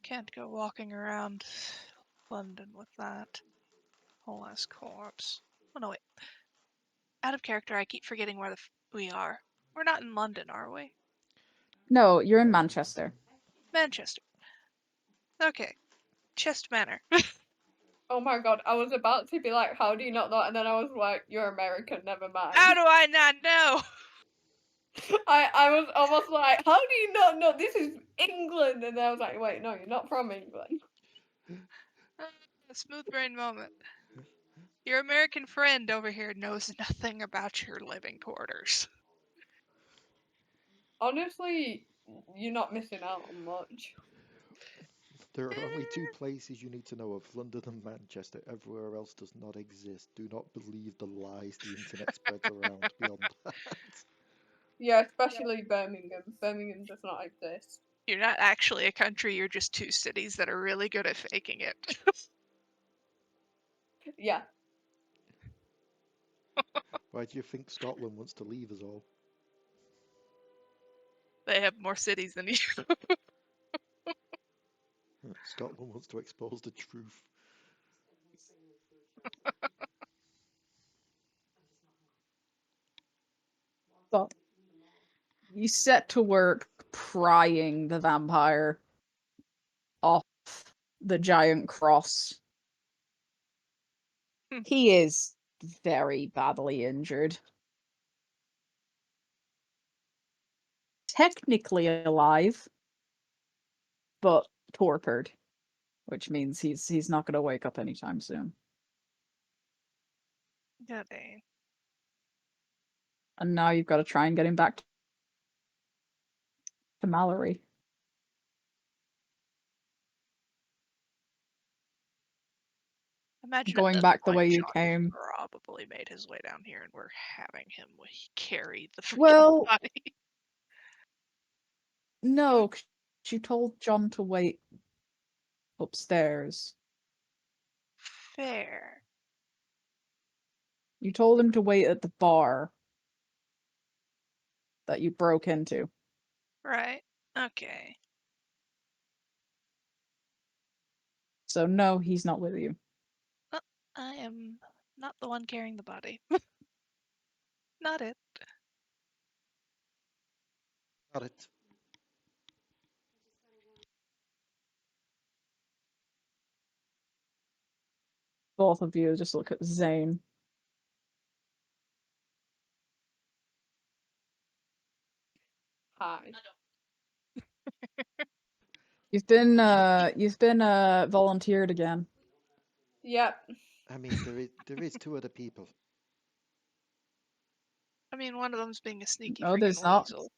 Can't go walking around London with that whole ass corpse. Oh no, wait. Out of character, I keep forgetting where we are. We're not in London, are we? No, you're in Manchester. Manchester. Okay. Chest Manor. Oh my god, I was about to be like, how do you not know? And then I was like, you're American, never mind. How do I not know? I was almost like, how do you not know? This is England. And then I was like, wait, no, you're not from England. A smooth brain moment. Your American friend over here knows nothing about your living quarters. Honestly, you're not missing out on much. There are only two places you need to know of, London and Manchester. Everywhere else does not exist. Do not believe the lies the internet spreads around beyond that. Yeah, especially Birmingham. Birmingham does not exist. You're not actually a country, you're just two cities that are really good at faking it. Yeah. Why do you think Scotland wants to leave us all? They have more cities than you. Scotland wants to expose the truth. But you set to work prying the vampire off the giant cross. He is very badly injured. Technically alive, but torpid, which means he's not going to wake up anytime soon. Goody. And now you've got to try and get him back to Mallory. Imagine Going at this back the point, way you John came. probably made his way down here, and we're having him carry the freaking Well, body. no, she told John to wait upstairs. Fair. You told him to wait at the bar that you broke into. Right. Okay. So no, he's not with you. I am not the one carrying the body. Not it. Got it. Both of you just look at Zane. Hi. You've been volunteered again. Yep. I mean, there is two other people. I mean, one of them's being a sneaky No, there's freaking not. weasel.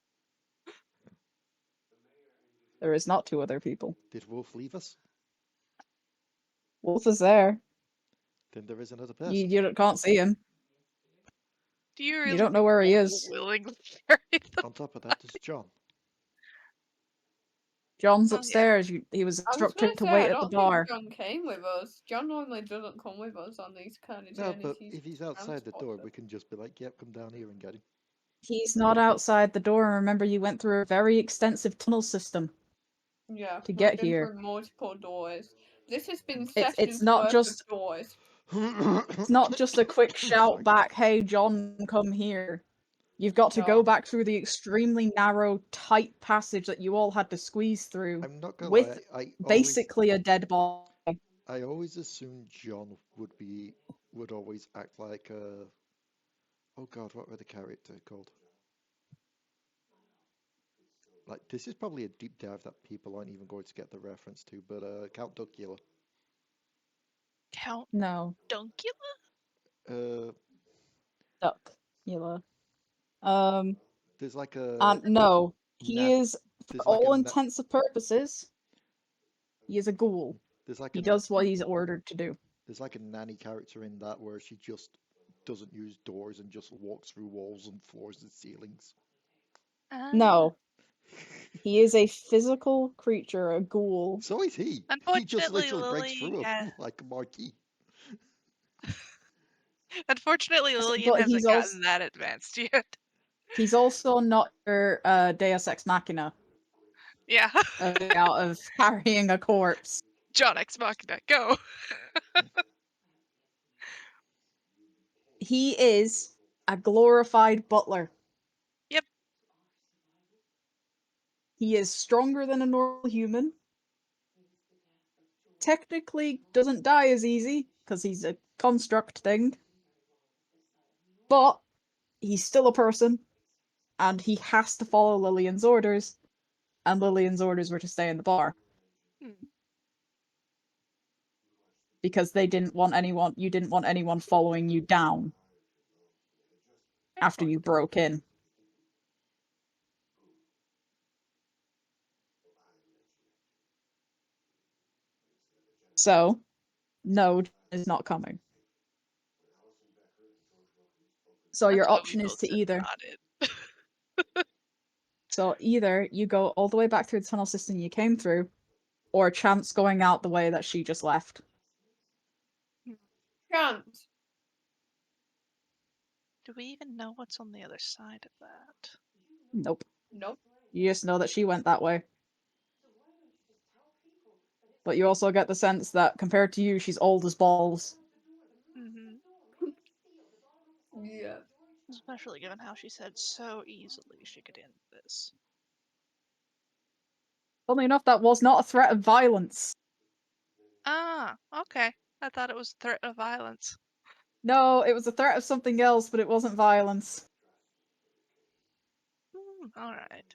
There is not two other people. Did Wolf leave us? Wolf is there. Then there is another person. You can't see him. Do you really You don't know think where he Wolf is. will willingly carry the On top of that, there's John. John's Oh, yeah. upstairs. He was I was gonna instructed to say, wait I at the don't bar. think John came with us. John normally doesn't come with us on these kind of No, journeys. but if he's outside the door, we can just be like, yep, come down here and get him. He's not outside the door. Remember, you went through a very extensive tunnel system. Yeah, to we've get been here. through multiple doors. This has been It's sessions not worth just of doors. it's not just a quick shout Sorry. back, "Hey, John, come here." You've got to No. go back through the extremely narrow, tight passage that you all had to squeeze through I'm not gonna with lie, basically a dead body. I always assumed John would always act like oh god, what were the character called? Like this is probably a deep dive that people aren't even going to get the reference to, but Count Duckula. Count No, Dunkula? Uh, Duck. Yella. Um, There's like a No. He na- is, for there's like a all na- intents and purposes, he is a ghoul. there's like He a does what he's ordered to do. there's like a nanny character in that where she just doesn't use doors and just walks through walls and floors and ceilings. No. He is a physical creature, a ghoul. So is he. He just Unfortunately, literally breaks Lily through has. like a marquee. Unfortunately, Yes, Lillian but hasn't gotten that advanced yet. he's also not your Deus Ex Machina Yeah. out of carrying a corpse. John X Machina, go. He is a glorified butler. Yep. He is stronger than a normal human. Technically doesn't die as easy, because he's a construct thing. But he's still a person, and he has to follow Lillian's orders, and Lillian's orders were to stay in the bar. Because you didn't want anyone following you down after you broke in. So, no, is not coming. So your That's what option we is both to said, either. not it. So either you go all the way back through the tunnel system you came through, or chance going out the way that she just left. Chance. Do we even know what's on the other side of that? Nope. Nope. You just know that she went that way. But you also get the sense that compared to you, she's old as balls. Yeah. Especially given how she said so easily she could end this. Funnily enough, that was not a threat of violence. Ah, okay. I thought it was a threat of violence. No, it was a threat of something else, but it wasn't violence. Alright.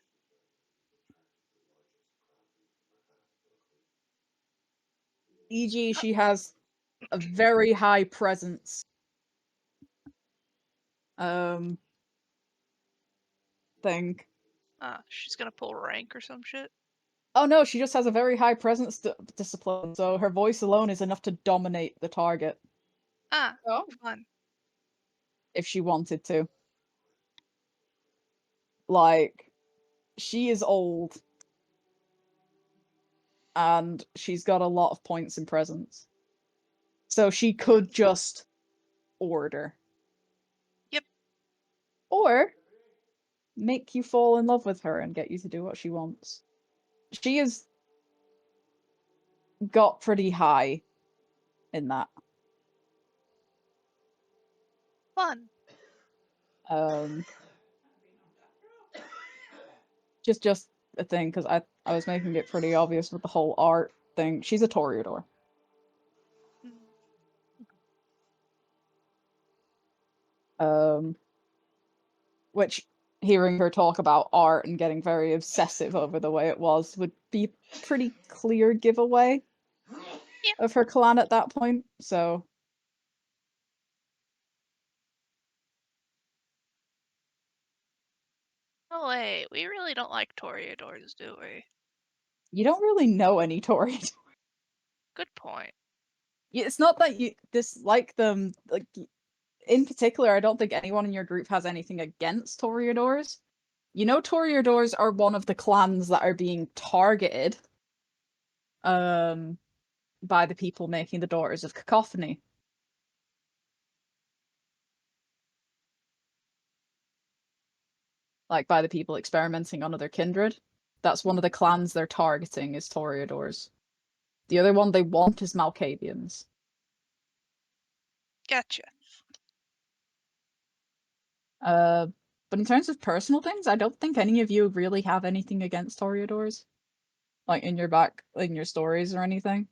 E.g., she has a very high presence. Thing. She's gonna pull rank or some shit? Oh no, she just has a very high presence discipline, so her voice alone is enough to dominate the target. Oh. Fun. If she wanted to. Like, she is old. And she's got a lot of points in presence. So she could just order. Yep. Or make you fall in love with her and get you to do what she wants. She has got pretty high in that. Fun. Just a thing, because I was making it pretty obvious with the whole art thing. She's a Toreador. Which, hearing her talk about art and getting very obsessive over the way it was would be a pretty clear giveaway of her clan at that point, so... Oh wait, we really don't like Toreadors, do we? You don't really know any Toreadors. Good point. It's not that you dislike them, like, in particular, I don't think anyone in your group has anything against Toreadors. You know Toreadors are one of the clans that are being targeted by the people making the Daughters of Cacophony. Like, by the people experimenting on other kindred. That's one of the clans they're targeting is Toreadors. The other one they want is Malkavians. Gotcha. But in terms of personal things, I don't think any of you really have anything against Toreadors. Like, in your stories or anything.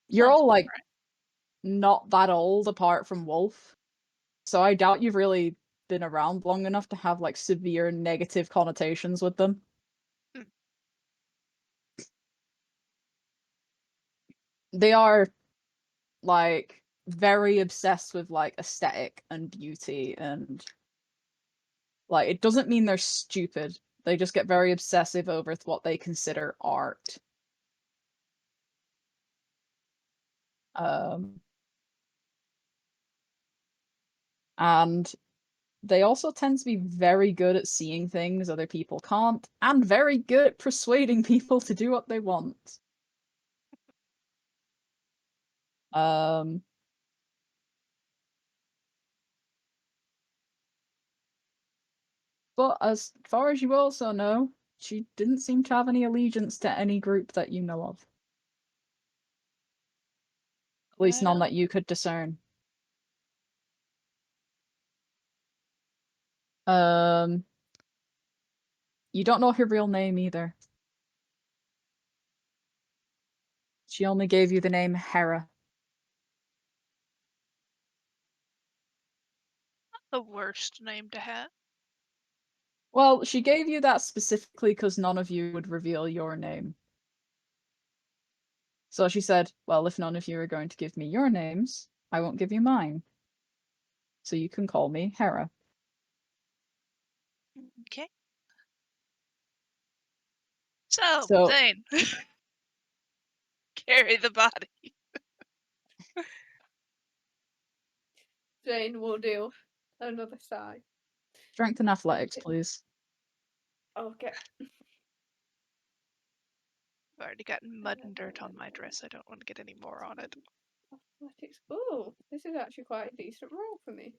You're Sounds all, like, right. not that old apart from Wolf. So I doubt you've really been around long enough to have, like, severe negative connotations with them. They are, like, very obsessed with, like, aesthetic and beauty and Like, it doesn't mean they're stupid. They just get very obsessive over what they consider art. And they also tend to be very good at seeing things other people can't, and very good at persuading people to do what they want. Um, but as far as you also know, she didn't seem to have any allegiance to any group that you know of. At least none that you could discern. You don't know her real name either. She only gave you the name Hera. The worst name to have. Well, she gave you that specifically because none of you would reveal your name. So she said, well, if none of you are going to give me your names, I won't give you mine. So you can call me Hera. Okay. So, So Zane. Carry the body. Zane will do another sigh. strength and athletics, please. Okay. I've already gotten mud and dirt on my dress. I don't want to get any more on it. Athletics. Oh, this is actually quite a decent roll for me.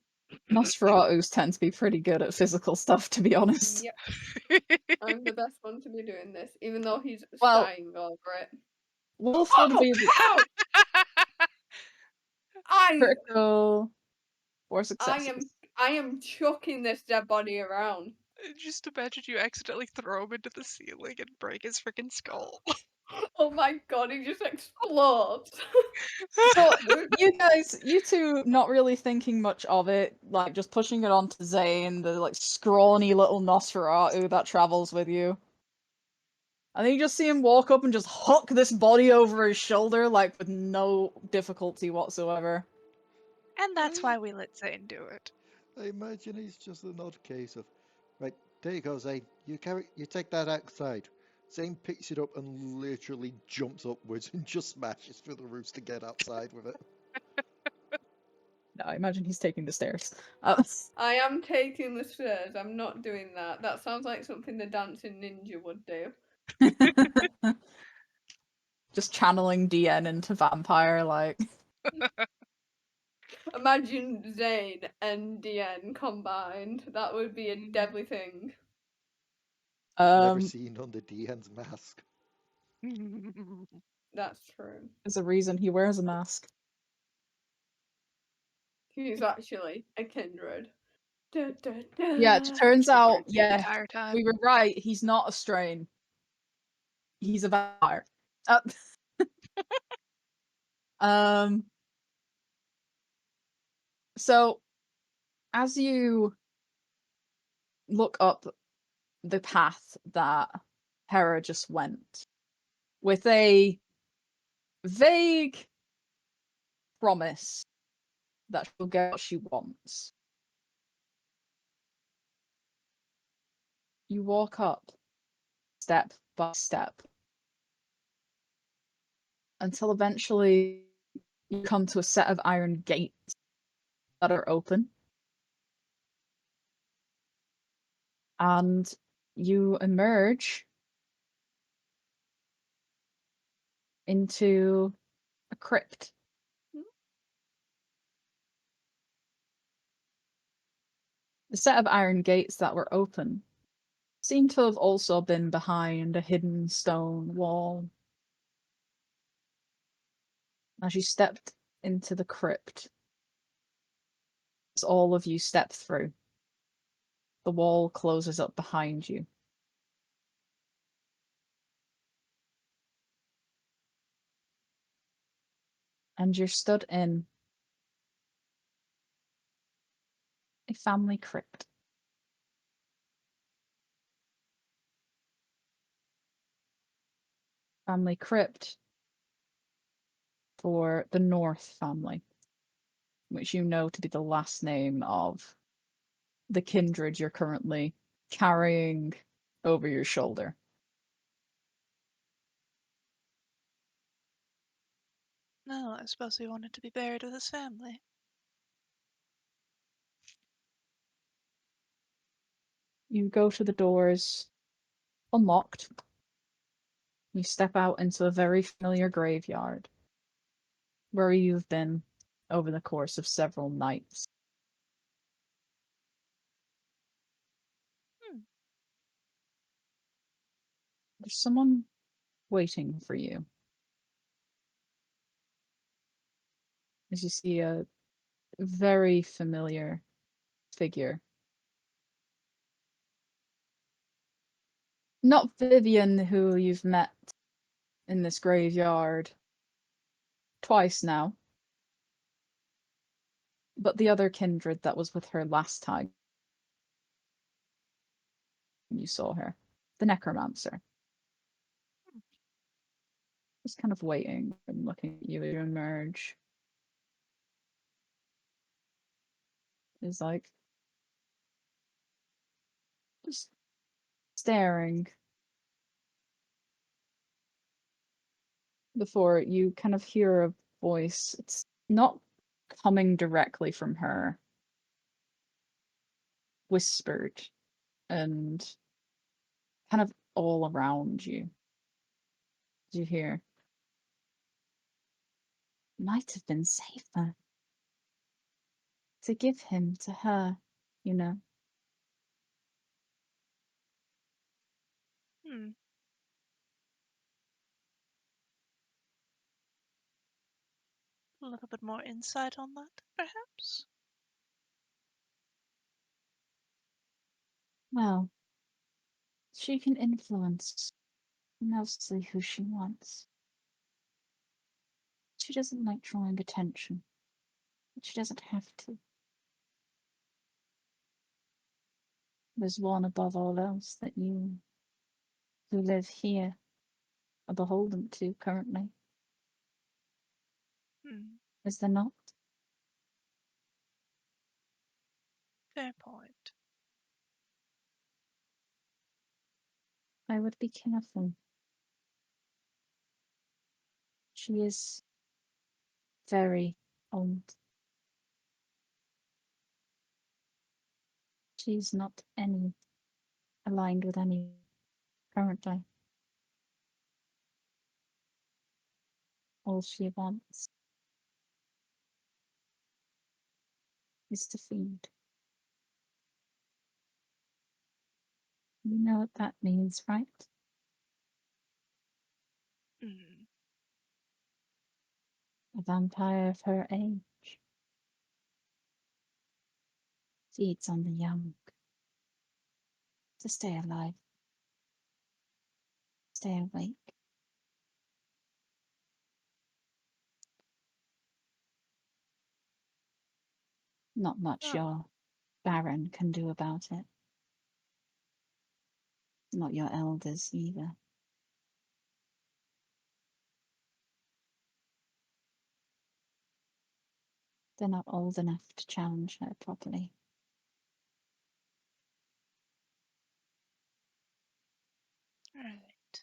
Nosferatus tend to be pretty good at physical stuff, to be honest. Yep, I'm the best one to be doing this, even though he's Well- sighing over it. Wolf would be the Ow! I critical for successes. am chucking this dead body around. Just imagine you accidentally throw him into the ceiling and break his freaking skull. Oh my god, he just explodes. So you two not really thinking much of it, like just pushing it onto Zane, the like scrawny little Nosferatu that travels with you. And then you just see him walk up and just hook this body over his shoulder, like with no difficulty whatsoever. And that's why we let Zane do it. I imagine he's just an odd case of, right, there you go, Zane. You take that outside. Zane picks it up and literally jumps upwards and just smashes through the roofs to get outside with it. No, I imagine he's taking the stairs. I am taking the stairs. I'm not doing that. That sounds like something the dancing ninja would do. Just channeling DN into vampire, like. Imagine Zane and Dion combined. That would be a deadly thing. Never seen under Dian's mask. That's true. There's a reason he wears a mask. He's actually a kindred. Da, da, da. Yeah, it turns out, The yeah, entire time. we were right. He's not a strain. He's a vampire. So, as you look up the path that Hera just went, with a vague promise that she'll get what she wants, you walk up step by step until eventually you come to a set of iron gates that are open. And you emerge into a crypt. The set of iron gates that were open seem to have also been behind a hidden stone wall. As you stepped into the crypt, as all of you step through, the wall closes up behind you. And you're stood in a family crypt. Family crypt for the North family, which you know to be the last name of the kindred you're currently carrying over your shoulder. No, I suppose he wanted to be buried with his family. You go to the doors, unlocked. You step out into a very familiar graveyard where you've been over the course of several nights. Hmm. There's someone waiting for you. As you see a very familiar figure. Not Vivian, who you've met in this graveyard twice now, but the other kindred that was with her last time you saw her, the necromancer. Just kind of waiting and looking at you as you emerge. Is like just staring before you kind of hear a voice. It's not coming directly from her, whispered and kind of all around you. You hear, might have been safer to give him to her, you know. Hmm. A little bit more insight on that, perhaps? Well, she can influence mostly who she wants. She doesn't like drawing attention, but she doesn't have to. There's one above all else that you who live here are beholden to currently. Hmm. Is there not? Fair point. I would be careful. She is very old. She's not any aligned with any currently. All she wants is to feed. You know what that means, right? Hmm. A vampire of her age feeds on the young to stay alive, stay awake. Not much Oh, your Baron can do about it. Not your elders either. They're not old enough to challenge her properly. right.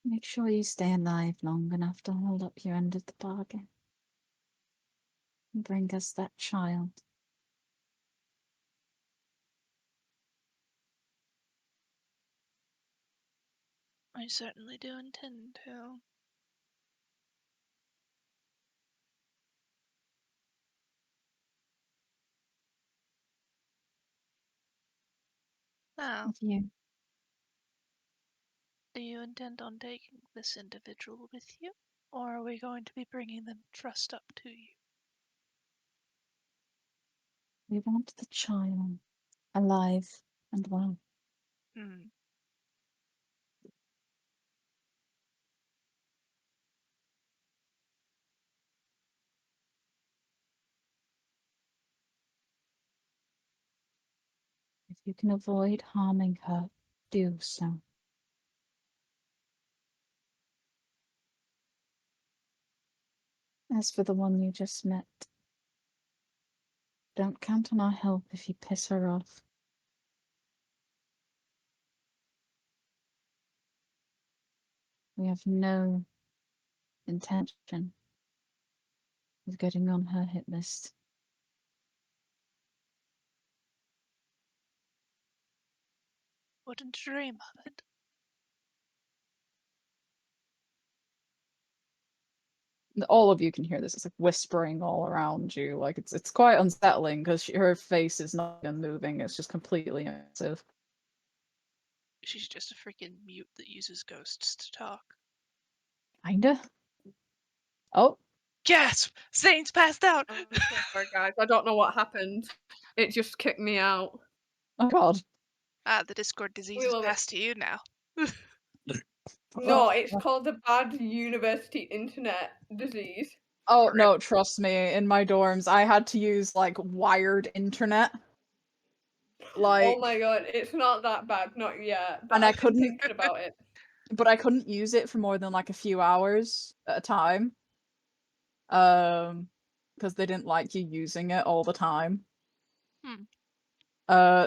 Make sure you stay alive long enough to hold up your end of the bargain and bring us that child. I certainly do intend to. Now, If you do you intend on taking this individual with you? Or are we going to be bringing them trussed up to you? we want the child alive and well. Hmm. If you can avoid harming her, do so. As for the one you just met, Don't count on our help if you piss her off. We have no intention of getting on her hit list. Wouldn't dream of it. All of you can hear this. It's like whispering all around you. Like it's quite unsettling because her face is not even moving. It's just completely impassive. She's just a freaking mute that uses ghosts to talk. Kinda. Oh, Gasp! Zane's passed out! I'm so sorry, guys. I don't know what happened. It just kicked me out. oh god. Ah, the Discord disease is love it. passed to you now. No, Oh. it's called the bad university internet disease. Oh no, trust me. In my dorms, I had to use like wired internet. Like, Oh my god, it's not that bad, not yet. But and I I've been couldn't- thinking about it. but I couldn't use it for more than like a few hours at a time. Because they didn't like you using it all the time. Hmm.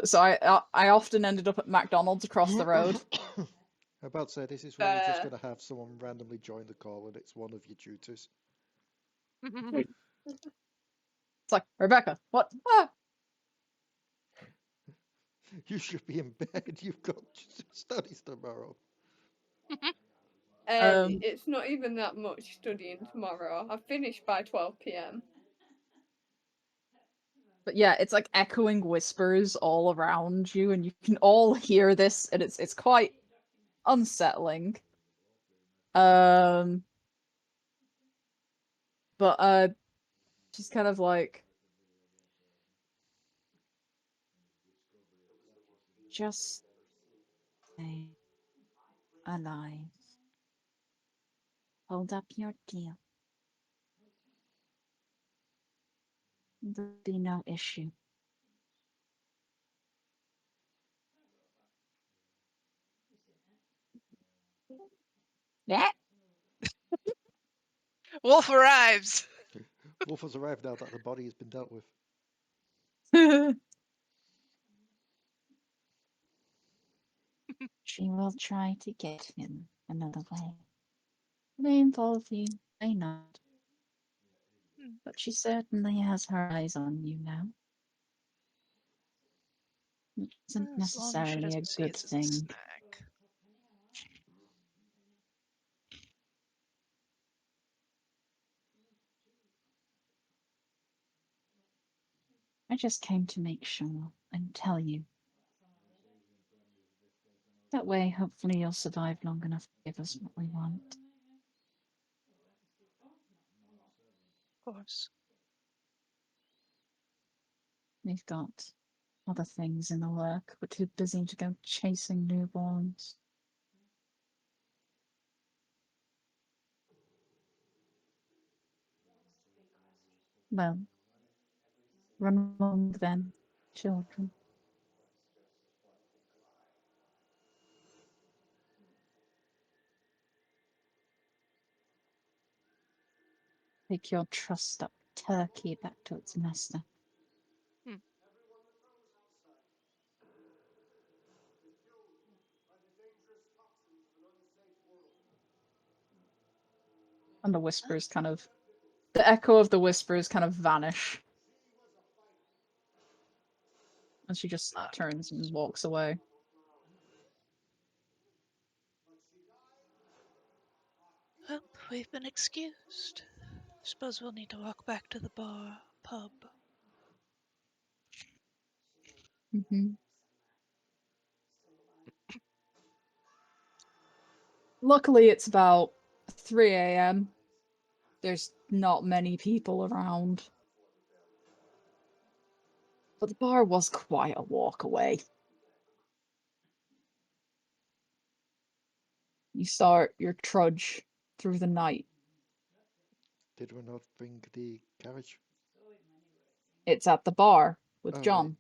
So I often ended up at McDonald's across the road. I'm about to say, this is where you're just going to have someone randomly join the call and it's one of your tutors. It's like, Rebecca, what? Ah! You should be in bed. You've got studies tomorrow. It's not even that much studying tomorrow. I finish by 12 p.m. But yeah, it's like echoing whispers all around you, and you can all hear this, and it's quite unsettling. But she's kind of like, just stay alive. Hold up your tail. There'll be no issue. Yeah. Wolf arrives! Wolf has arrived now that the body has been dealt with. She will try to get him another way. May involve you, may not. But she certainly has her eyes on you now. Which isn't As long as she necessarily a doesn't see good us as a thing. snack. I just came to make sure and tell you. That way, hopefully, you'll survive long enough to give us what we want. Of course. We've got other things in the work. We're too busy to go chasing newborns. Well, run along then, children. Take your trussed up turkey back to its nester. And the whispers kind of... The echo of the whispers kind of vanish. And she just turns and walks away. Well, we've been excused. Suppose we'll need to walk back to the pub. Mm-hmm. Luckily, it's about 3 a.m. There's not many people around. But the bar was quite a walk away. You start your trudge through the night. Did we not bring the carriage? It's at the bar with Oh, John.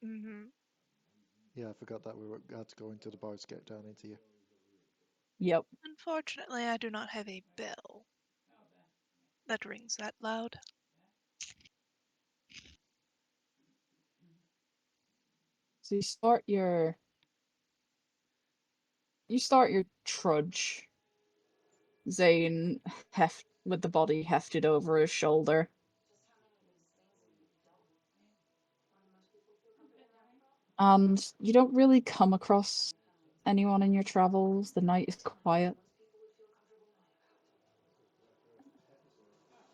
right. Mm-hmm. Yeah, I forgot that we had to go into the bar to get down into you. Yep. Unfortunately, I do not have a bell that rings that loud. So you start your trudge. Zane with the body hefted over his shoulder. And you don't really come across anyone in your travels. The night is quiet.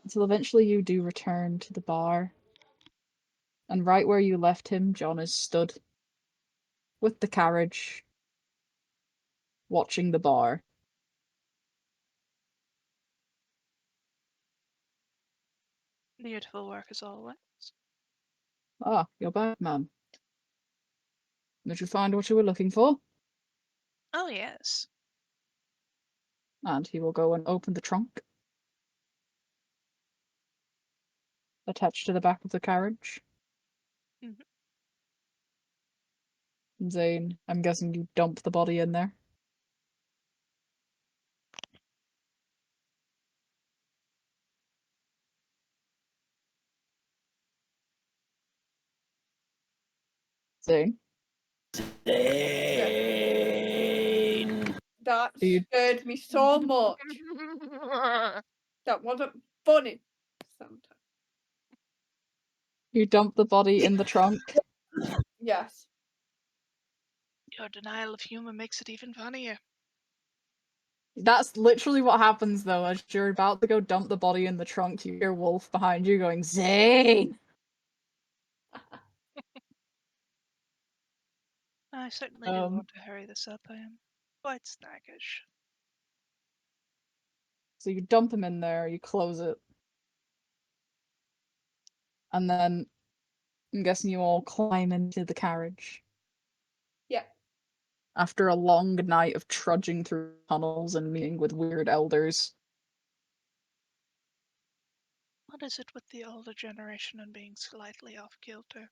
Until eventually you do return to the bar. And right where you left him, John is stood with the carriage, watching the bar. Beautiful work as always. Ah, you're back, ma'am. Did you find what you were looking for? Oh, yes. And he will go and open the trunk attached to the back of the carriage. Mhm. Zane, I'm guessing you dump the body in there. Zane, That You- scared me so much. That wasn't funny. Sometimes. you dump the body in the trunk. Yes. Your denial of humor makes it even funnier. That's literally what happens though. As you're about to go dump the body in the trunk, you hear Wolf behind you going, Zane! I certainly do want to hurry this up. I am quite snaggish. So you dump him in there, you close it. And then I'm guessing you all climb into the carriage. Yeah. After a long night of trudging through tunnels and meeting with weird elders. What is it with the older generation and being slightly off kilter?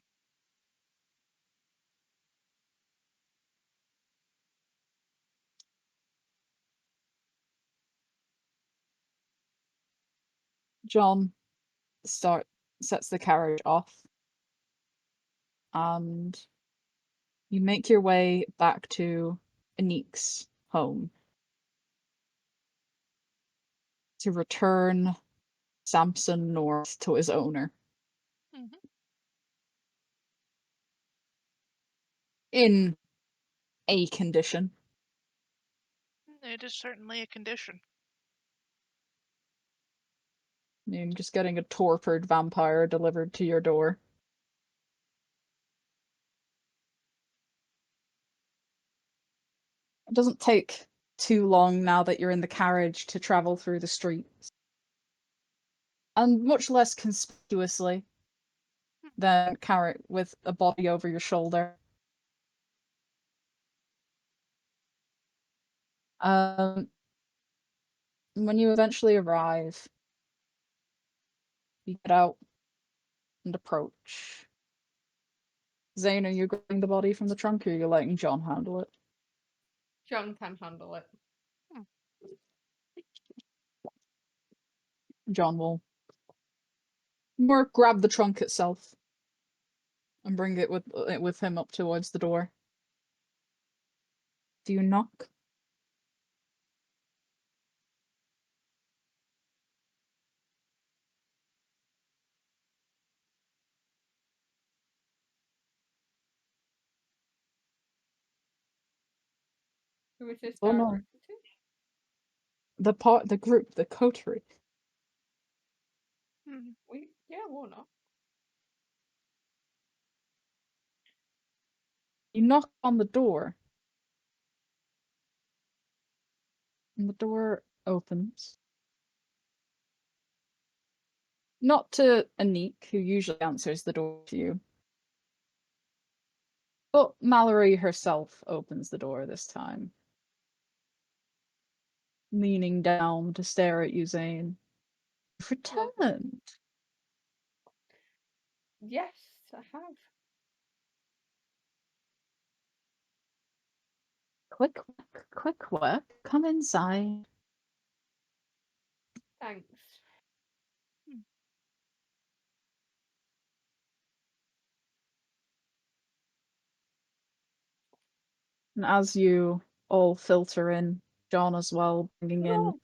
John sets the carriage off. And you make your way back to Anik's home to return Samson North to his owner. Mm-hmm. In a condition. It is certainly a condition. I'm just getting a tortured vampire delivered to your door. It doesn't take too long now that you're in the carriage to travel through the streets. And much less conspicuously than carry with a body over your shoulder. When you eventually arrive, you get out and approach. Zane, are you grabbing the body from the trunk or are you letting John handle it? John can handle it. John will more grab the trunk itself and bring it with him up towards the door. Do you knock? Who is this Oh no. directed to? The group, the coterie. We'll not. You knock on the door. And the door opens. Not to Anik, who usually answers the door to you. But Mallory herself opens the door this time. Leaning down to stare at you, Zane. You've returned. Yes, I have. Quick work. Come inside. Thanks. And as you all filter in, John as well, bringing in. Oh.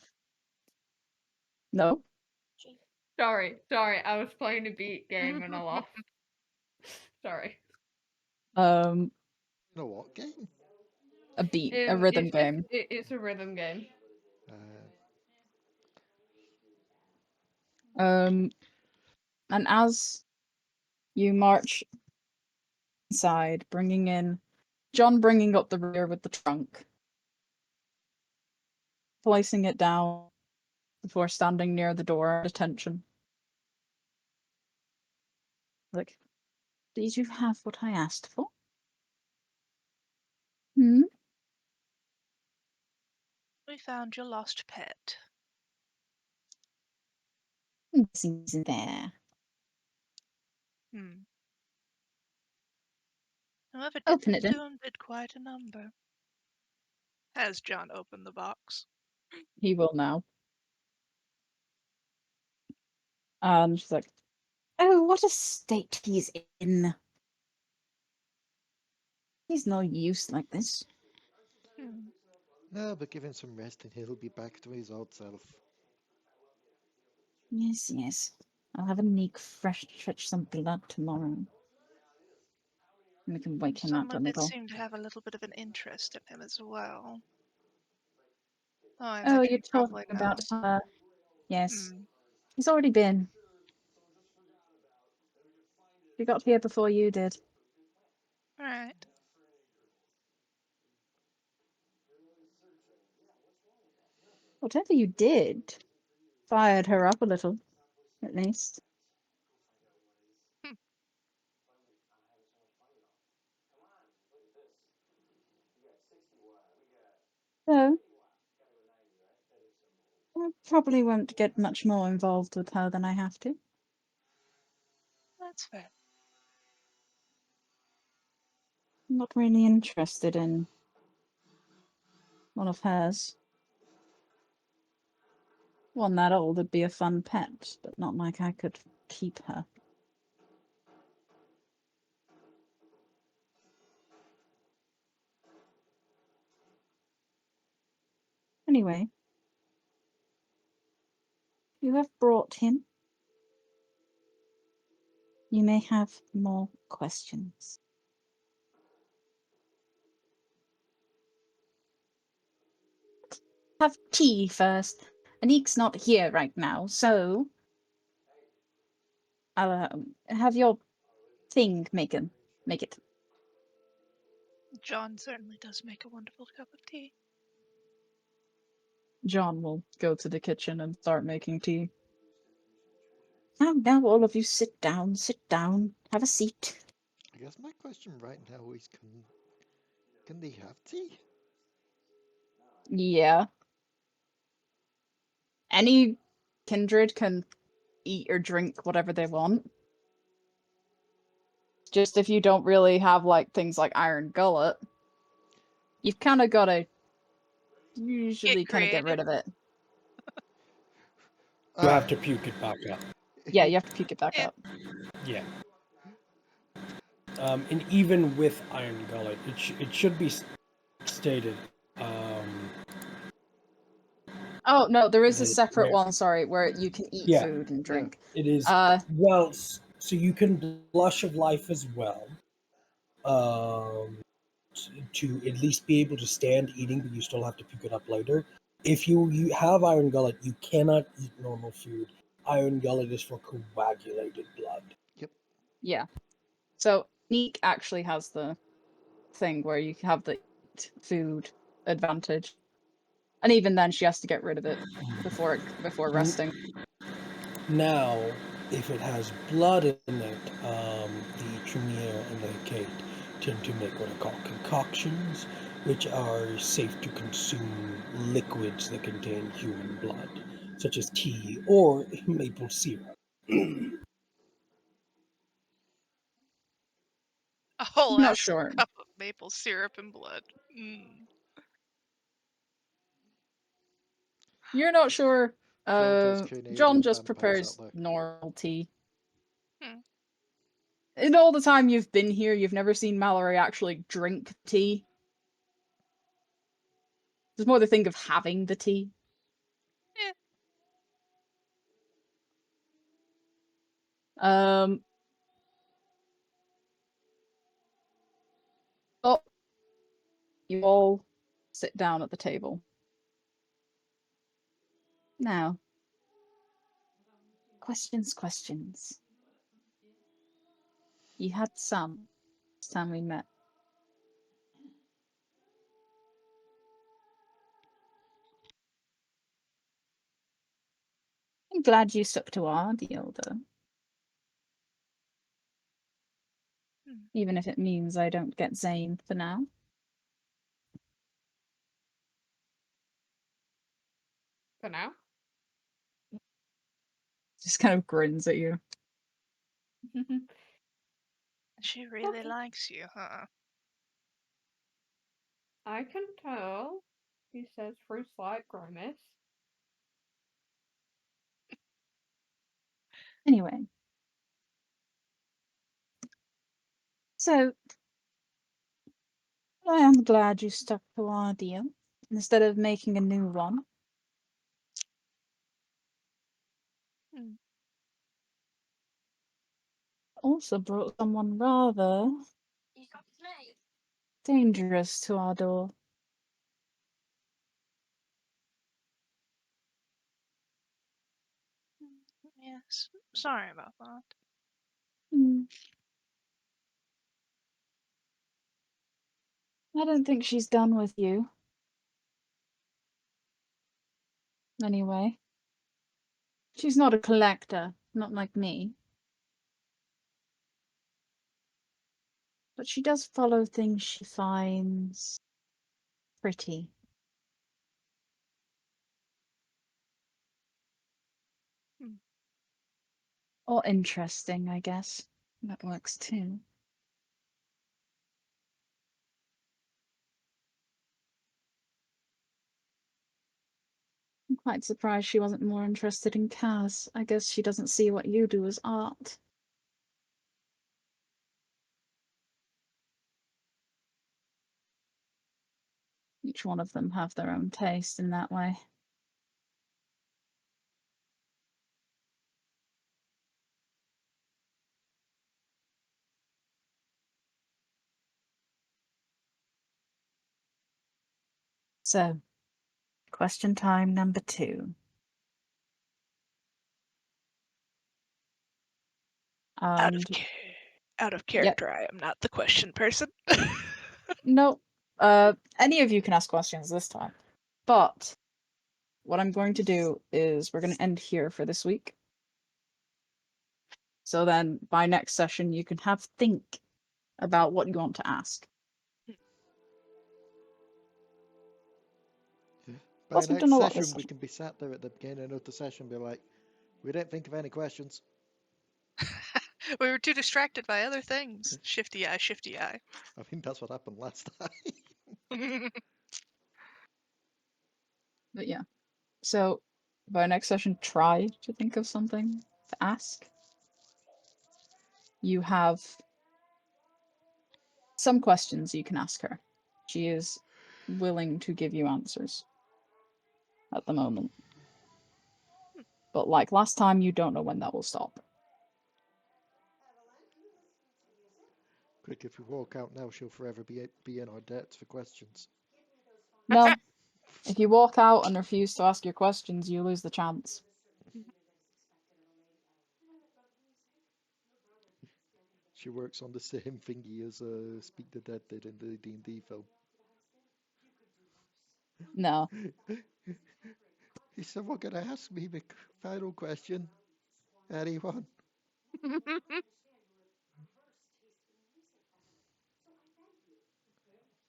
No? Sorry, I was playing a beat game and I lost. Sorry. You know what game? a beat, a rhythm It's game. it's a rhythm game. And as you march inside, bringing in John, bringing up the rear with the trunk, placing it down before standing near the door at attention. Like, did you have what I asked for? Hmm? We found your lost pet. This isn't there. Whoever did Open this it then. to him did quite a number. Has John opened the box? He will now. And she's like, oh, what a state he's in. He's no use like this. No, but give him some rest and he'll be back to his old self. Yes, yes. I'll have a neat fresh fetch some blood tomorrow. And we can wake him up a Someone did little. seem to have a little bit of an interest in him as well. Oh, I Oh, imagine you're he probably talking about knows. her. Yes. Hmm. He's already been. He got here before you did. Alright. Whatever you did, fired her up a little, at least. So, I probably won't get much more involved with her than I have to. That's fair. I'm not really interested in one of hers. One that old would be a fun pet, but not like I could keep her. Anyway, you have brought him. You may have more questions. Have tea first. Anik's not here right now, so I'll have your thing make it. John certainly does make a wonderful cup of tea. John will go to the kitchen and start making tea. Now all of you sit down, have a seat. I guess my question right now is can they have tea? Yeah. Any kindred can eat or drink whatever they want. Just if you don't really have like things like iron gullet, you've kind of got to usually kind of get rid of it. You have to puke it back up. Yeah, you have to puke it back up. Yeah. And even with iron gullet, it should be stated. Oh no, there is a that separate where- one. Sorry, where you can eat Yeah. food and drink. It is well, so you can blush of life as well. To at least be able to stand eating, but you still have to pick it up later. If you have iron gullet, you cannot eat normal food. Iron gullet is for coagulated blood. Yep. Yeah. So Neek actually has the thing where you have the eat food advantage, and even then she has to get rid of it before resting. Now, if it has blood in it, the Tremere and the Kate tend to make what are called concoctions, which are safe to consume liquids that contain human blood, such as tea or maple syrup. A whole I'm not ass sure. cup of maple syrup and blood. You're not sure. John John Canadian just vampires prepares out there. normal tea. Hmm. In all the time you've been here, you've never seen Mallory actually drink tea. It's more the thing of having the tea. Yeah. Oh, you all sit down at the table. Now, questions. You had some last time we met. I'm glad you stuck to our deal, though. Even if it means I don't get Zane for now. For now? Just kind of grins at you. She really Okay. likes you, huh? I can tell, he says through slight grimace. Anyway. So, I am glad you stuck to our deal instead of making a new one. Hmm. Also brought someone rather dangerous to our door. Yes. Sorry about that. Hmm. I don't think she's done with you. Anyway. She's not a collector, not like me. But she does follow things she finds pretty. Hmm. Or interesting, I guess. That works too. I'm quite surprised she wasn't more interested in Kaz. I guess she doesn't see what you do as art. Each one of them have their own taste in that way. So, question time number 2. Out of And yep, character, I am not the question person. no, any of you can ask questions this time. But what I'm going to do is we're going to end here for this week. So then by next session, you can have think about what you want to ask. Yeah. By Plus, we've next done a lot this session, we session. can be sat there at the beginning of the session and be like, we didn't think of any questions. We were too distracted by other things. Shifty eye, shifty eye. I think that's what happened last time. But yeah. So by next session, try to think of something to ask. You have some questions you can ask her. She is willing to give you answers at the moment. But like last time, you don't know when that will stop. Quick, if we walk out now, she'll forever be in our debts for questions. No. If you walk out and refuse to ask your questions, you lose the chance. She works on the same thingy as Speak the Dead did in the D&D film. No. Is someone going to ask me the final question? Anyone?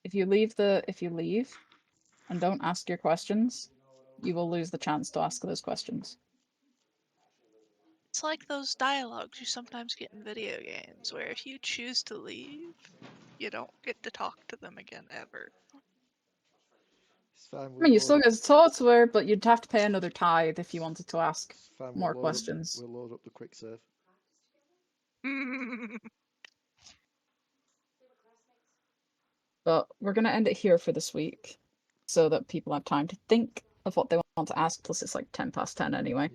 If you leave and don't ask your questions, you will lose the chance to ask those questions. It's like those dialogues you sometimes get in video games, where if you choose to leave, you don't get to talk to them again ever. It's fine, I we'll mean, you load still up. get to talk to her, but you'd have to pay another tithe if you wanted to ask It's fine, more questions. We'll load up the quick serve. But we're going to end it here for this week. so that people have time to think of what they want to ask. Plus, it's like 10 past 10 anyway.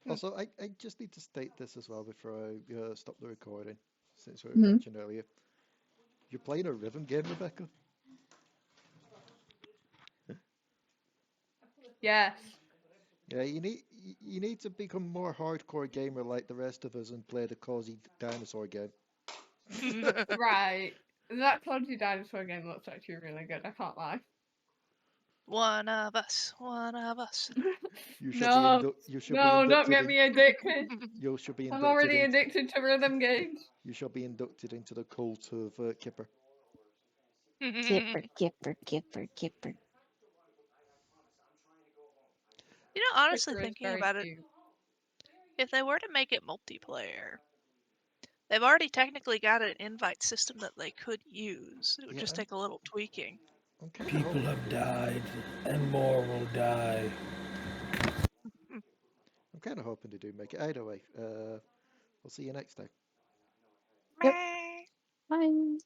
Also, I just need to state this as well before I stop the recording, since we were Mhm. mentioned earlier. You're playing a rhythm game, Rebecca? Yes. Yeah, you need to become more hardcore gamer like the rest of us and play the cozy dinosaur game. Right. That Clumsy Dinosaur game looks actually really good, I can't lie. One of us, one of us. You should No, you should be no, don't inducted get me addicted. you should be I'm inducted already into addicted to rhythm games. you shall be inducted into the cult of Kipper. Kipper, Kipper, Kipper, Kipper. Honestly, Picture is thinking very about it, cute. if they were to make it multiplayer, they've already technically got an invite system that they could use. It would Yeah, just take a little tweaking. I'm kind of People have died, and more will die. I'm kind of hoping to do make it. Either way, we'll see you next time. Yep. Meh. Bye.